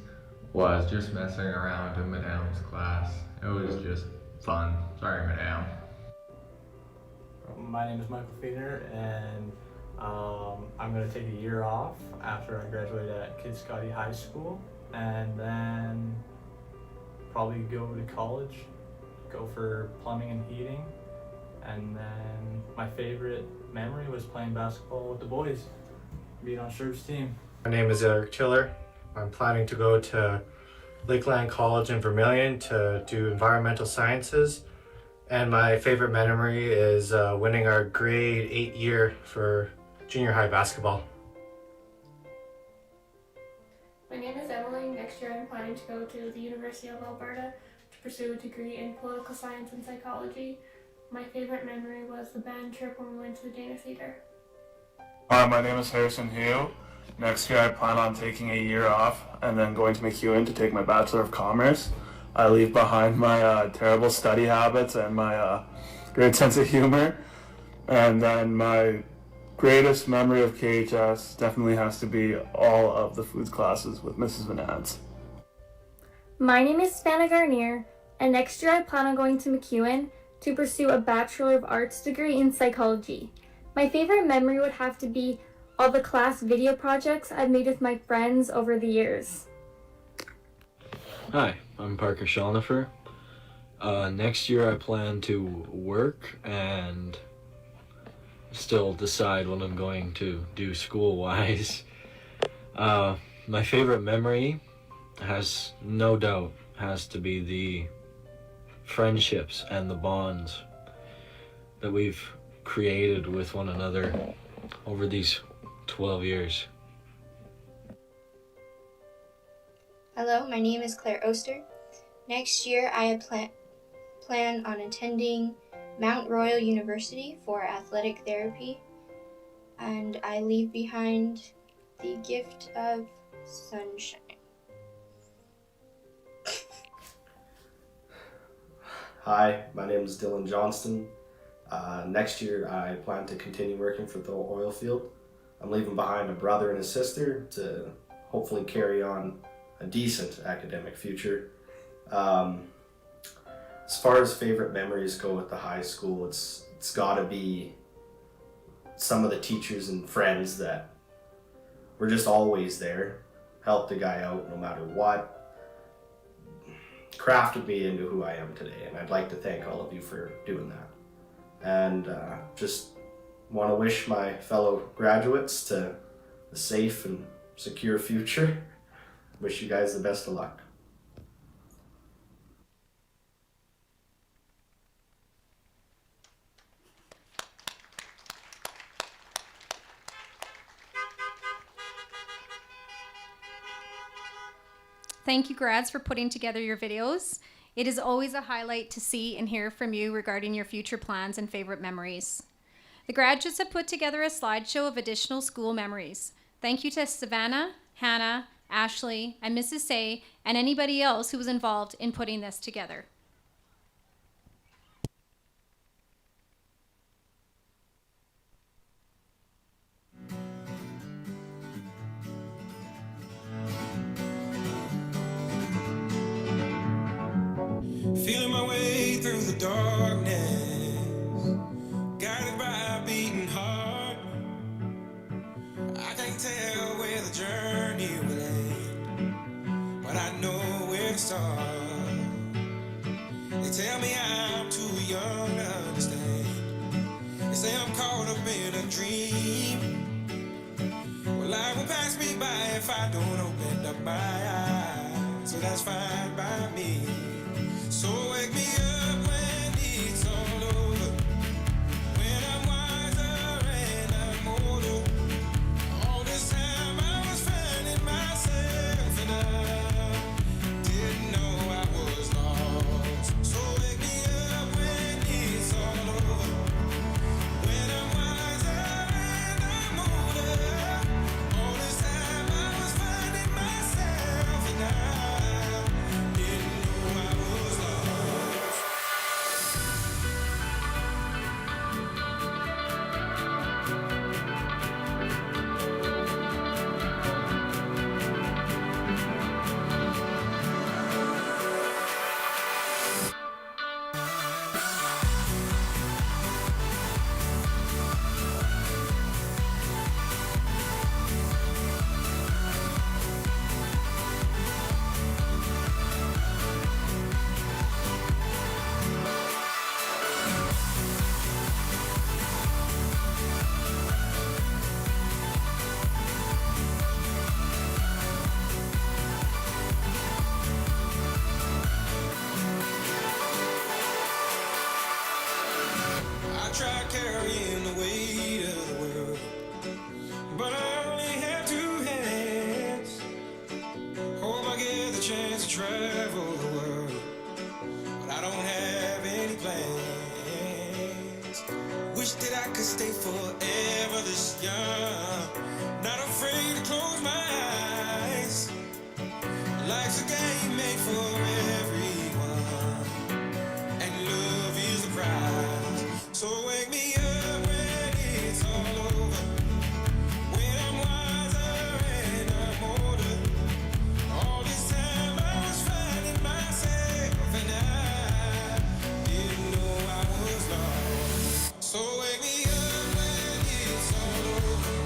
was just messing around in Madame's class. It was just fun. Sorry, Madame. My name is Michael Fener, and I'm going to take a year off after I graduate at Kitscoty HighSchool, and then probably go to college, go for plumbing and heating. And then my favorite memory was playing basketball with the boys, being on Sherp's team. My name is Eric Chiller. I'm planning to go to Lakeland College in Vermilion to do environmental sciences. And my favorite memory is winning our grade 8 year for junior high basketball. My name is Emily. Next year I'm planning to go to the University of Alberta to pursue a degree in political science and psychology. My favorite memory was the band trip when we went to the Dana Theatre. Hi, my name is Harrison Hugh. Next year I plan on taking a year off and then going to MacEwan to take my Bachelor of Commerce. I leave behind my terrible study habits and my great sense of humor. And then my greatest memory of KHS definitely has to be all of the foods classes with Mrs. Vanence. My name is Savannah Garnier, and next year I plan on going to MacEwan to pursue a Bachelor of Arts degree in psychology. My favorite memory would have to be all the class video projects I've made with my friends over the years. Hi, I'm Parker Shonifer. Next year I plan to work and still decide what I'm going to do school-wise. My favorite memory has to be the friendships and the bonds that we've created with one another over these 12 years. Hello, my name is Claire Oster. Next year I plan on attending Mount Royal University for athletic therapy, and I leave behind the gift of sunshine. Hi, my name is Dylan Johnston. Next year I plan to continue working for the oil field. I'm leaving behind a brother and a sister to hopefully carry on a decent academic future. As far as favorite memories go at the high school, it's gotta be some of the teachers and friends that were just always there, helped a guy out no matter what, crafted me into who I am today, and I'd like to thank all of you for doing that. And just want to wish my fellow graduates to a safe and secure future. Wish you guys the best of luck. Thank you, grads, for putting together your videos. It is always a highlight to see and hear from you regarding your future plans and favorite memories. The graduates have put together a slideshow of additional school memories. Thank you to Savannah, Hannah, Ashley, and Mrs. Say, and anybody else who was involved in putting this together. Feeling my way through the darkness, guided by a beating heart. I can't tell where the journey will end, but I know where to start. They tell me I'm too young to understand. They say I'm caught up in a dream. Well, life will pass me by if I don't open up my eyes, so that's fine by me. So wake me up when it's all over, when I'm wiser and I'm older. All this time I was finding myself and I didn't know I was lost. So wake me up when it's all over, when I'm wiser and I'm older. All this time I was finding myself and I didn't know I was lost. I tried carrying the weight of the world, but I only have two hands. Hope I get the chance to travel the world, but I don't have any plans. Wish that I could stay forever this young, not afraid to close my eyes. Life's a game made for everyone, and love is the prize. So wake me up when it's all over, when I'm wiser and I'm older. All this time I was finding myself and I didn't know I was lost. So wake me up when it's all over,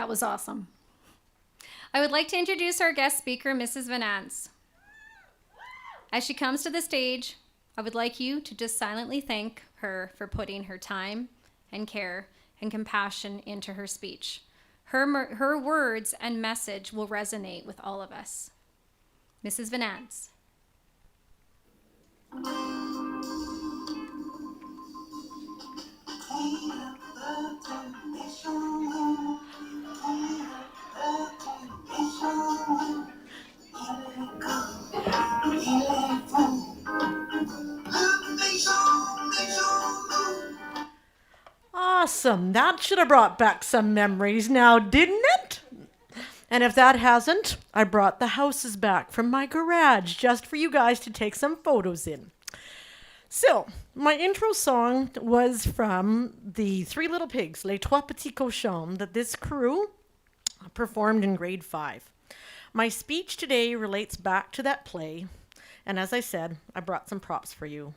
That was awesome. I would like to introduce our guest speaker, Mrs. Vanence. As she comes to the stage, I would like you to just silently thank her for putting her time and care and compassion into her speech. Her words and message will resonate with all of us. Mrs. Vanence. Awesome. That should have brought back some memories now, didn't it? And if that hasn't, I brought the houses back from my garage just for you guys to take some photos in. So, my intro song was from the Three Little Pigs, Les Trois Petits Cochons, that this crew performed in grade 5. My speech today relates back to that play, and as I said, I brought some props for you.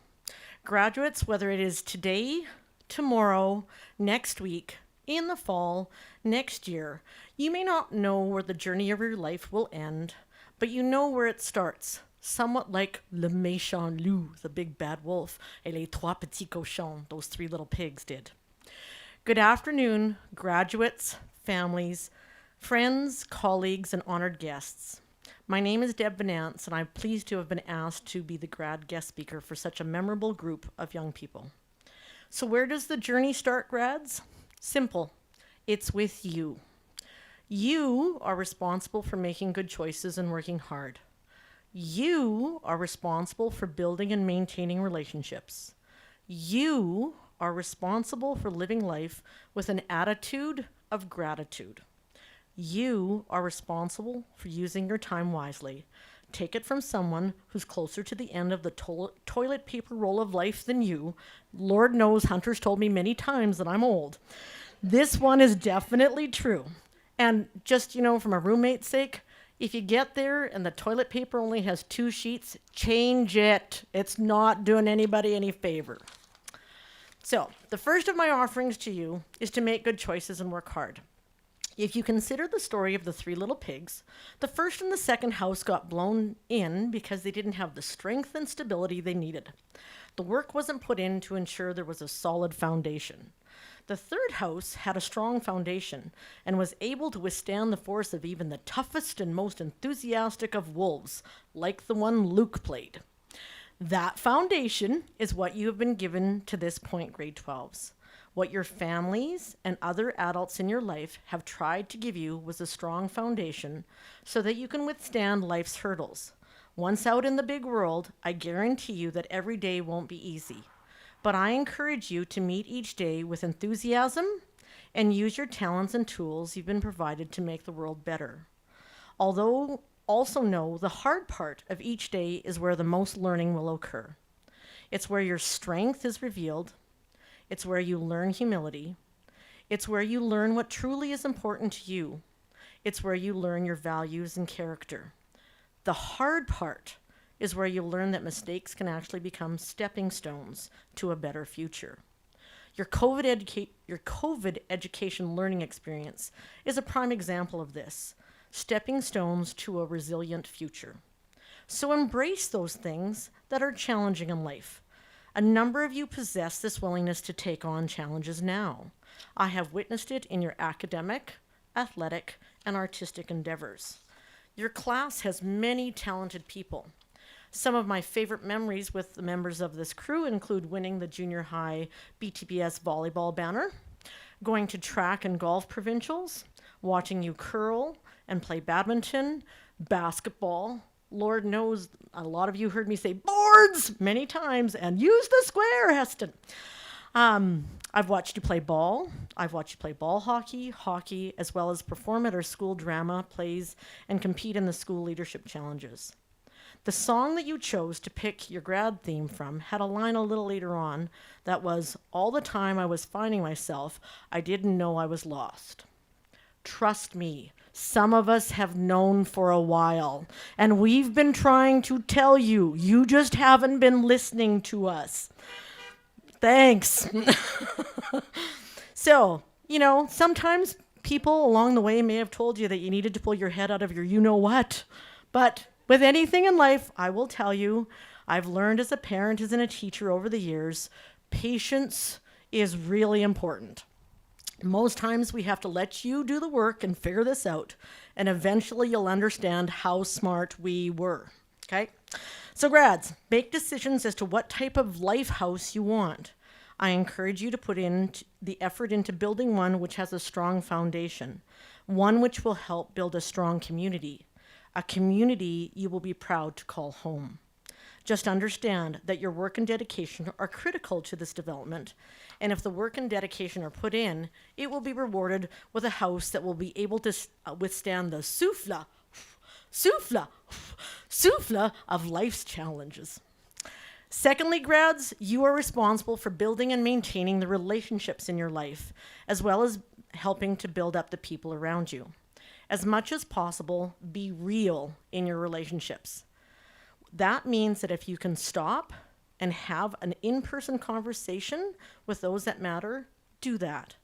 Graduates, whether it is today, tomorrow, next week, in the fall, next year, you may not know where the journey of your life will end, but you know where it starts. Somewhat like Le Méchant Loup, the big bad wolf, et les trois petits cochons, those 3 little pigs did. Good afternoon, graduates, families, friends, colleagues, and honored guests. My name is Deb Vanence, and I'm pleased to have been asked to be the grad guest speaker for such a memorable group of young people. So where does the journey start, grads? Simple. It's with you. You are responsible for making good choices and working hard. You are responsible for building and maintaining relationships. You are responsible for living life with an attitude of gratitude. You are responsible for using your time wisely. Take it from someone who's closer to the end of the toilet paper roll of life than you. Lord knows Hunter's told me many times that I'm old. This one is definitely true. And just, from a roommate's sake, if you get there and the toilet paper only has 2 sheets, change it. It's not doing anybody any favor. So, the first of my offerings to you is to make good choices and work hard. If you consider the story of the 3 little pigs, the first and the second house got blown in because they didn't have the strength and stability they needed. The work wasn't put in to ensure there was a solid foundation. The third house had a strong foundation and was able to withstand the force of even the toughest and most enthusiastic of wolves, like the one Luke played. That foundation is what you have been given to this point, grade 12s. What your families and other adults in your life have tried to give you was a strong foundation so that you can withstand life's hurdles. Once out in the big world, I guarantee you that every day won't be easy. But I encourage you to meet each day with enthusiasm and use your talents and tools you've been provided to make the world better. Although also know the hard part of each day is where the most learning will occur. It's where your strength is revealed. It's where you learn humility. It's where you learn what truly is important to you. It's where you learn your values and character. The hard part is where you learn that mistakes can actually become stepping stones to a better future. Your COVID education learning experience is a prime example of this, stepping stones to a resilient future. So embrace those things that are challenging in life. A number of you possess this willingness to take on challenges now. I have witnessed it in your academic, athletic, and artistic endeavors. Your class has many talented people. Some of my favorite memories with the members of this crew include winning the junior high BTBS volleyball banner, going to track and golf provincials, watching you curl and play badminton, basketball. Lord knows a lot of you heard me say boards many times, and use the square, Heston. I've watched you play ball. I've watched you play ball hockey, as well as perform at our school drama plays and compete in the school leadership challenges. The song that you chose to pick your grad theme from had a line a little later on that was, "All the time I was finding myself, I didn't know I was lost." Trust me, some of us have known for a while, and we've been trying to tell you. You just haven't been listening to us. Thanks. So, sometimes people along the way may have told you that you needed to pull your head out of your you-know-what. But with anything in life, I will tell you, I've learned as a parent, as a teacher over the years, patience is really important. Most times we have to let you do the work and figure this out, and eventually you'll understand how smart we were, okay? So grads, make decisions as to what type of life house you want. I encourage you to put in the effort into building one which has a strong foundation, one which will help build a strong community, a community you will be proud to call home. Just understand that your work and dedication are critical to this development, and if the work and dedication are put in, it will be rewarded with a house that will be able to withstand the souffle of life's challenges. Secondly, grads, you are responsible for building and maintaining the relationships in your life, as well as helping to build up the people around you. As much as possible, be real in your relationships. That means that if you can stop and have an in-person conversation with those that matter, do that.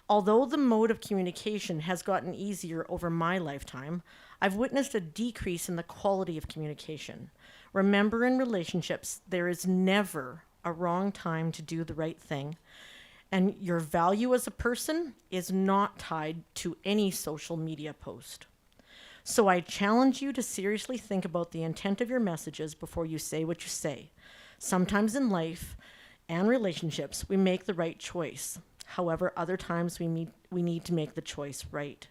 Although the mode of communication has gotten easier over my lifetime, I've witnessed a decrease in the quality of communication. Remember, in relationships, there is never a wrong time to do the right thing, and your value as a person is not tied to any social media post. So I challenge you to seriously think about the intent of your messages before you say what you say. Sometimes in life and relationships, we make the right choice. However, other times we need to make the choice right.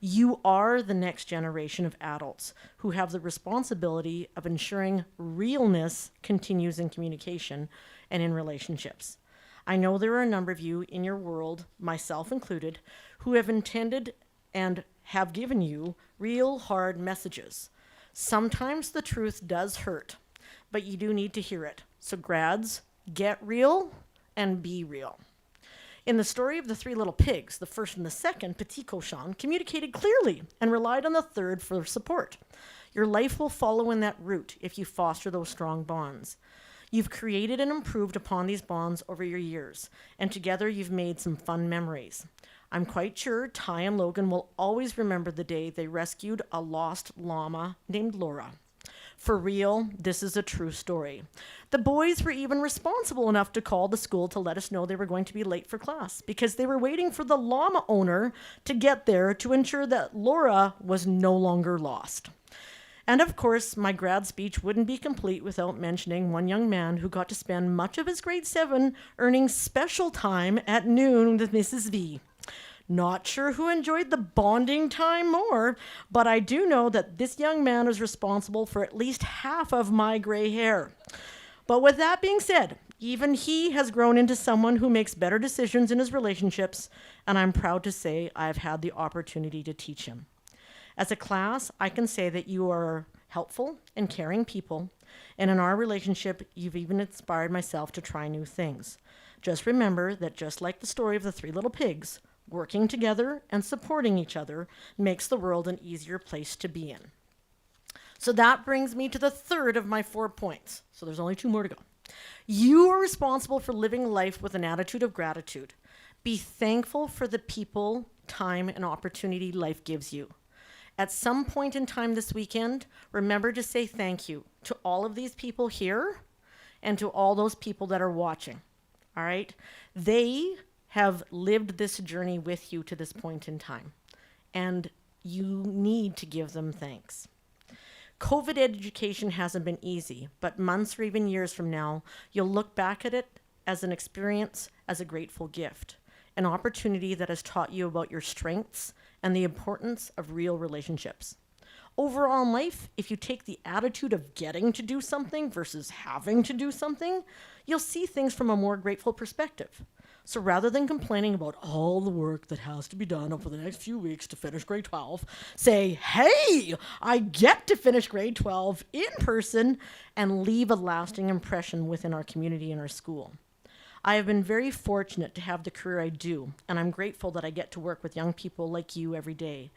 You are the next generation of adults who have the responsibility of ensuring realness continues in communication and in relationships. I know there are a number of you in your world, myself included, who have intended and have given you real hard messages. Sometimes the truth does hurt, but you do need to hear it. So grads, get real and be real. In the story of the three little pigs, the first and the second, Petit Cochon, communicated clearly and relied on the third for support. Your life will follow in that route if you foster those strong bonds. You've created and improved upon these bonds over your years, and together you've made some fun memories. I'm quite sure Ty and Logan will always remember the day they rescued a lost llama named Laura. For real, this is a true story. The boys were even responsible enough to call the school to let us know they were going to be late for class because they were waiting for the llama owner to get there to ensure that Laura was no longer lost. And of course, my grad speech wouldn't be complete without mentioning one young man who got to spend much of his grade 7 earning special time at noon with Mrs. V. Not sure who enjoyed the bonding time more, but I do know that this young man is responsible for at least half of my gray hair. But with that being said, even he has grown into someone who makes better decisions in his relationships, and I'm proud to say I've had the opportunity to teach him. As a class, I can say that you are helpful and caring people, and in our relationship, you've even inspired myself to try new things. Just remember that just like the story of the three little pigs, working together and supporting each other makes the world an easier place to be in. So that brings me to the third of my 4 points. So there's only 2 more to go. You are responsible for living life with an attitude of gratitude. Be thankful for the people, time, and opportunity life gives you. At some point in time this weekend, remember to say thank you to all of these people here and to all those people that are watching. All right? They have lived this journey with you to this point in time, and you need to give them thanks. COVID education hasn't been easy, but months or even years from now, you'll look back at it as an experience, as a grateful gift, an opportunity that has taught you about your strengths and the importance of real relationships. Overall in life, if you take the attitude of getting to do something versus having to do something, you'll see things from a more grateful perspective. So rather than complaining about all the work that has to be done over the next few weeks to finish grade 12, say, hey, I get to finish grade 12 in person and leave a lasting impression within our community and our school. I have been very fortunate to have the career I do, and I'm grateful that I get to work with young people like you every day.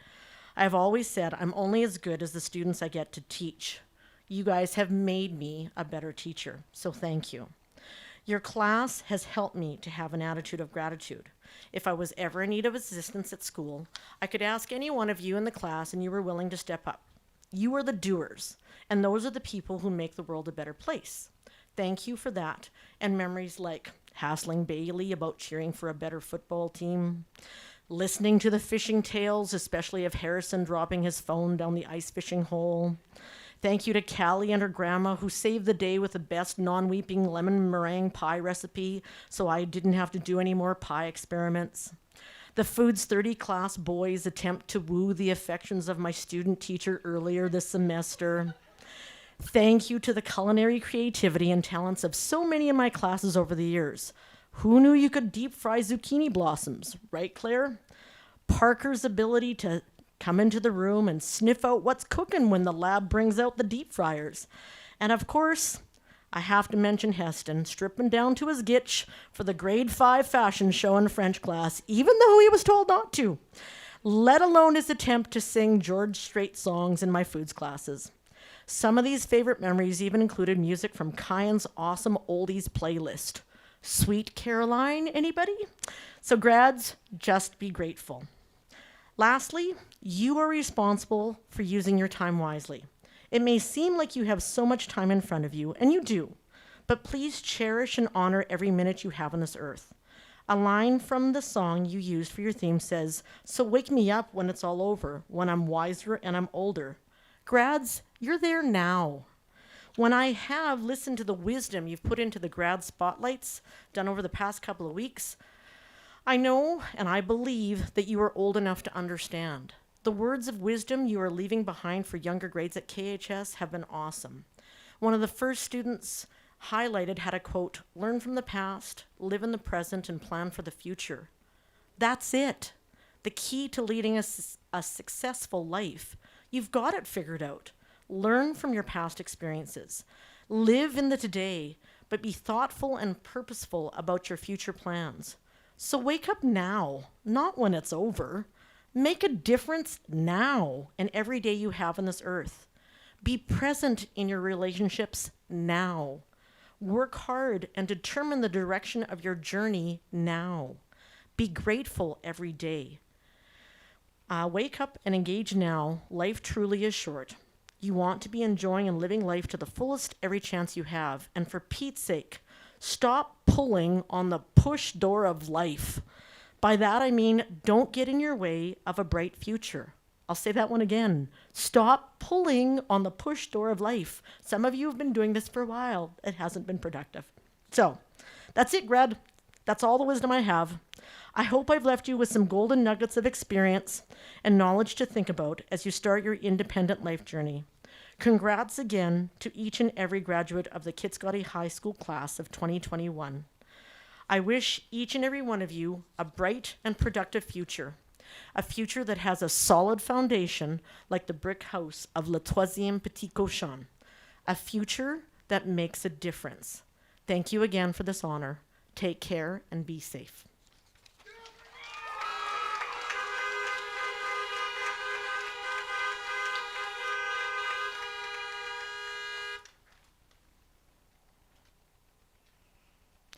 I've always said I'm only as good as the students I get to teach. You guys have made me a better teacher, so thank you. Your class has helped me to have an attitude of gratitude. If I was ever in need of assistance at school, I could ask any one of you in the class and you were willing to step up. You are the doers, and those are the people who make the world a better place. Thank you for that, and memories like hassling Bailey about cheering for a better football team, listening to the fishing tales, especially of Harrison dropping his phone down the ice fishing hole. Thank you to Callie and her grandma who saved the day with the best non-weeping lemon meringue pie recipe so I didn't have to do any more pie experiments. The Foods 30 class boys' attempt to woo the affections of my student teacher earlier this semester. Thank you to the culinary creativity and talents of so many of my classes over the years. Who knew you could deep fry zucchini blossoms, right, Claire? Parker's ability to come into the room and sniff out what's cooking when the lab brings out the deep fryers. And of course, I have to mention Heston, stripping down to his gitch for the grade 5 fashion show in French class, even though he was told not to, let alone his attempt to sing George Strait songs in my foods classes. Some of these favorite memories even included music from Kyan's awesome oldies playlist. Sweet Caroline, anybody? So grads, just be grateful. Lastly, you are responsible for using your time wisely. It may seem like you have so much time in front of you, and you do, but please cherish and honor every minute you have on this earth. A line from the song you used for your theme says, "So wake me up when it's all over, when I'm wiser and I'm older." Grads, you're there now. When I have listened to the wisdom you've put into the grad spotlights done over the past couple of weeks, I know and I believe that you are old enough to understand. The words of wisdom you are leaving behind for younger grades at KHS have been awesome. One of the first students highlighted had a quote, "Learn from the past, live in the present, and plan for the future." That's it. The key to leading a successful life. You've got it figured out. Learn from your past experiences. Live in the today, but be thoughtful and purposeful about your future plans. So wake up now, not when it's over. Make a difference now and every day you have on this earth. Be present in your relationships now. Work hard and determine the direction of your journey now. Be grateful every day. Wake up and engage now. Life truly is short. You want to be enjoying and living life to the fullest every chance you have. And for Pete's sake, stop pulling on the push door of life. By that I mean, don't get in your way of a bright future. I'll say that one again. Stop pulling on the push door of life. Some of you have been doing this for a while. It hasn't been productive. So, that's it, grad. That's all the wisdom I have. I hope I've left you with some golden nuggets of experience and knowledge to think about as you start your independent life journey. Congrats again to each and every graduate of the Kitscoty High School class of 2021. I wish each and every one of you a bright and productive future, a future that has a solid foundation like the brick house of Le Troisième Petit Cochon, a future that makes a difference. Thank you again for this honor. Take care and be safe.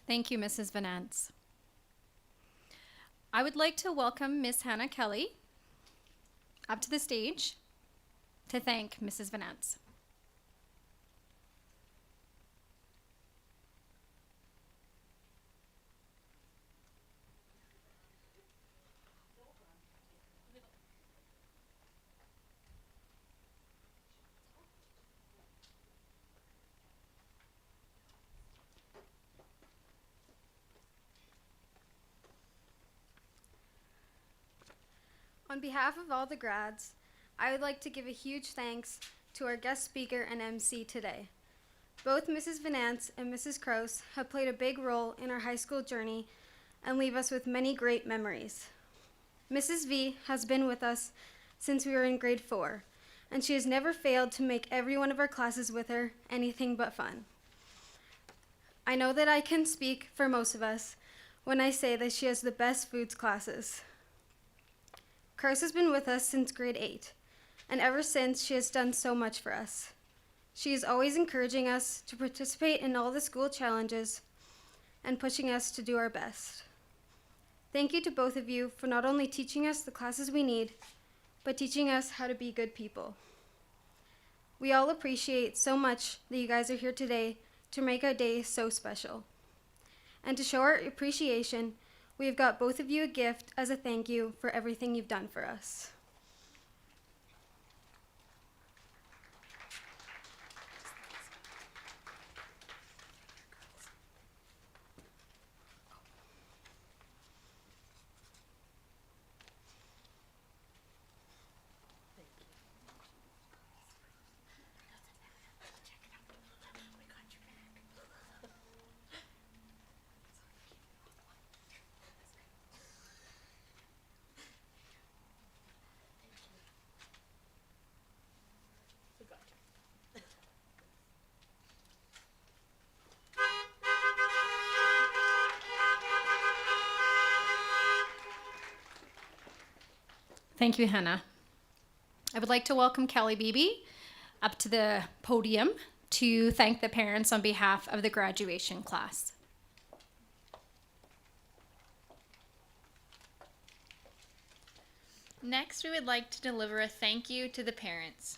Thank you, Mrs. Vanence. I would like to welcome Miss Hannah Kelly up to the stage to thank Mrs. Vanence. On behalf of all the grads, I would like to give a huge thanks to our guest speaker and MC today. Both Mrs. Vanence and Mrs. Kraus have played a big role in our high school journey and leave us with many great memories. Mrs. V has been with us since we were in grade 4, and she has never failed to make every one of our classes with her anything but fun. I know that I can speak for most of us when I say that she has the best foods classes. Kraus has been with us since grade 8, and ever since she has done so much for us. She is always encouraging us to participate in all the school challenges and pushing us to do our best. Thank you to both of you for not only teaching us the classes we need, but teaching us how to be good people. We all appreciate so much that you guys are here today to make our day so special. And to show our appreciation, we have got both of you a gift as a thank you for everything you've done for us. Thank you, Hannah. I would like to welcome Kelly Beebe up to the podium to thank the parents on behalf of the graduation class. Next, we would like to deliver a thank you to the parents.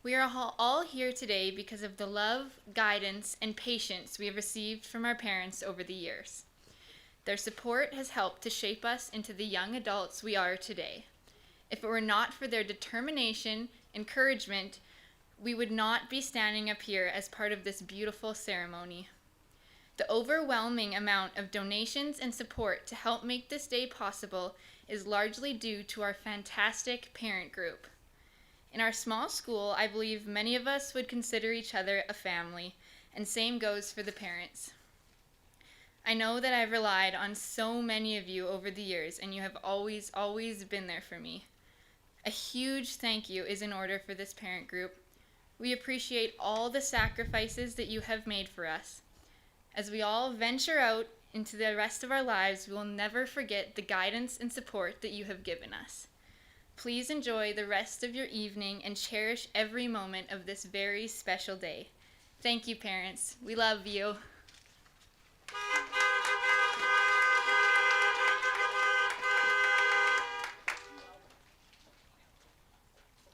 We are all here today because of the love, guidance, and patience we have received from our parents over the years. Their support has helped to shape us into the young adults we are today. If it were not for their determination, encouragement, we would not be standing up here as part of this beautiful ceremony. The overwhelming amount of donations and support to help make this day possible is largely due to our fantastic parent group. In our small school, I believe many of us would consider each other a family, and same goes for the parents. I know that I've relied on so many of you over the years, and you have always been there for me. A huge thank you is in order for this parent group. We appreciate all the sacrifices that you have made for us. As we all venture out into the rest of our lives, we will never forget the guidance and support that you have given us. Please enjoy the rest of your evening and cherish every moment of this very special day. Thank you, parents. We love you.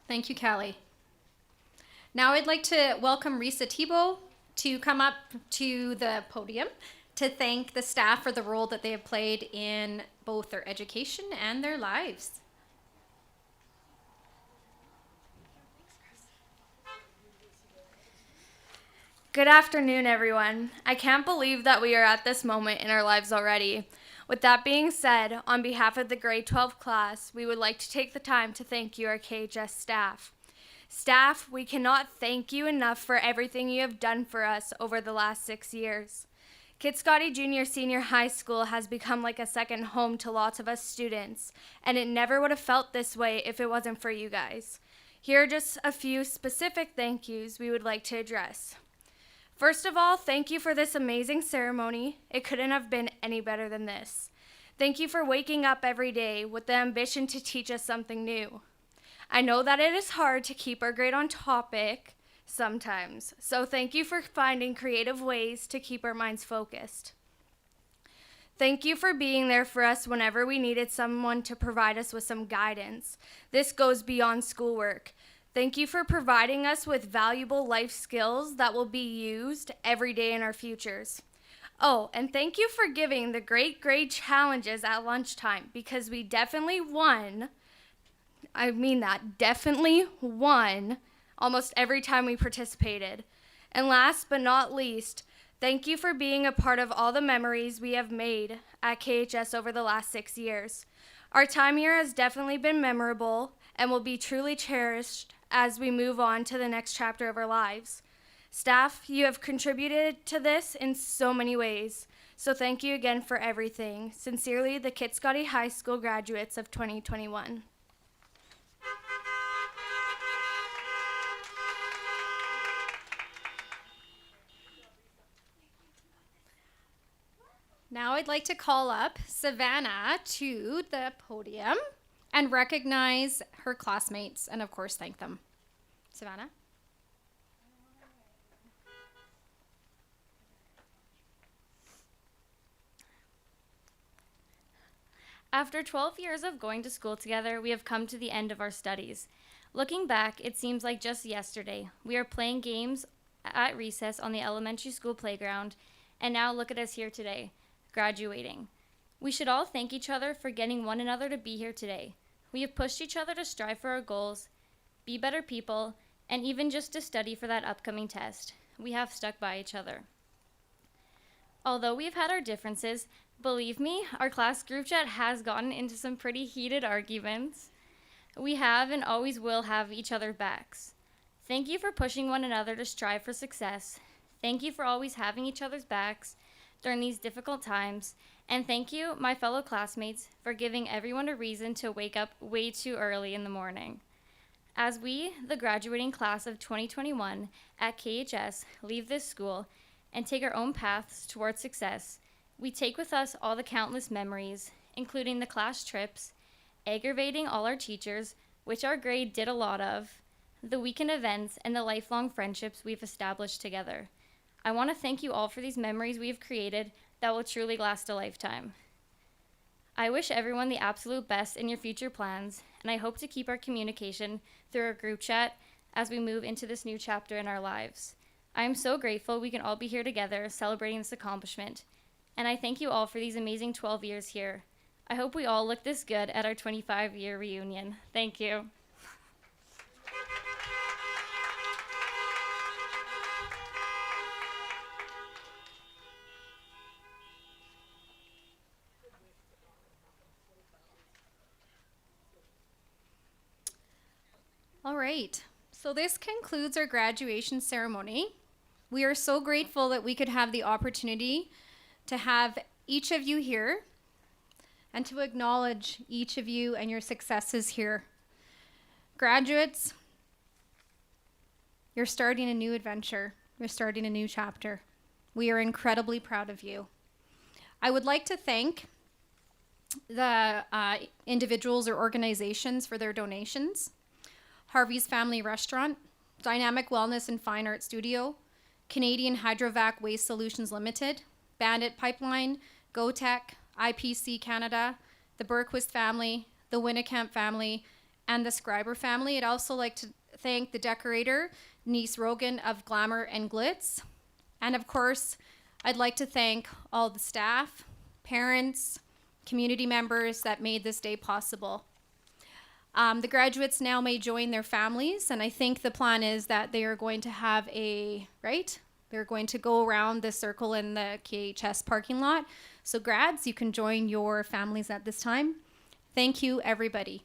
Thank you, Callie. Now I'd like to welcome Reese Tebow to come up to the podium to thank the staff for the role that they have played in both their education and their lives. Good afternoon, everyone. I can't believe that we are at this moment in our lives already. With that being said, on behalf of the grade 12 class, we would like to take the time to thank you, our KHS staff. Staff, we cannot thank you enough for everything you have done for us over the last 6 years. Kitscoty Senior High School has become like a second home to lots of us students, and it never would have felt this way if it wasn't for you guys. Here are just a few specific thank yous we would like to address. First of all, thank you for this amazing ceremony. It couldn't have been any better than this. Thank you for waking up every day with the ambition to teach us something new. I know that it is hard to keep our grade on topic sometimes, so thank you for finding creative ways to keep our minds focused. Thank you for being there for us whenever we needed someone to provide us with some guidance. This goes beyond schoolwork. Thank you for providing us with valuable life skills that will be used every day in our futures. Oh, and thank you for giving the great grade challenges at lunchtime, because we definitely won. I mean that, definitely won almost every time we participated. And last but not least, thank you for being a part of all the memories we have made at KHS over the last 6 years. Our time here has definitely been memorable and will be truly cherished as we move on to the next chapter of our lives. Staff, you have contributed to this in so many ways, so thank you again for everything. Sincerely, the Kitscoty High School graduates of 2021. Now I'd like to call up Savannah to the podium and recognize her classmates and, of course, thank them. Savannah? After 12 years of going to school together, we have come to the end of our studies. Looking back, it seems like just yesterday. We are playing games at recess on the elementary school playground, and now look at us here today, graduating. We should all thank each other for getting one another to be here today. We have pushed each other to strive for our goals, be better people, and even just to study for that upcoming test. We have stuck by each other. Although we've had our differences, believe me, our class group chat has gotten into some pretty heated arguments. We have and always will have each other's backs. Thank you for pushing one another to strive for success. Thank you for always having each other's backs during these difficult times. And thank you, my fellow classmates, for giving everyone a reason to wake up way too early in the morning. As we, the graduating class of 2021 at KHS, leave this school and take our own paths towards success, we take with us all the countless memories, including the class trips, aggravating all our teachers, which our grade did a lot of, the weekend events, and the lifelong friendships we've established together. I want to thank you all for these memories we've created that will truly last a lifetime. I wish everyone the absolute best in your future plans, and I hope to keep our communication through our group chat as we move into this new chapter in our lives. I am so grateful we can all be here together celebrating this accomplishment, and I thank you all for these amazing 12 years here. I hope we all look this good at our 25-year reunion. Thank you. All right, so this concludes our graduation ceremony. We are so grateful that we could have the opportunity to have each of you here and to acknowledge each of you and your successes here. Graduates, you're starting a new adventure. You're starting a new chapter. We are incredibly proud of you. I would like to thank the individuals or organizations for their donations. Harvey's Family Restaurant, Dynamic Wellness and Fine Art Studio, Canadian Hydrovac Waste Solutions Limited, Bandit Pipeline, GoTech, IPC Canada, the Berquist family, the Winnicamp family, and the Scriber family. I'd also like to thank the decorator, Denise Rogan of Glamour and Glitz. And of course, I'd like to thank all the staff, parents, community members that made this day possible. The graduates now may join their families, and I think the plan is that they are going to have they're going to go around the circle in the KHS parking lot. So grads, you can join your families at this time. Thank you, everybody.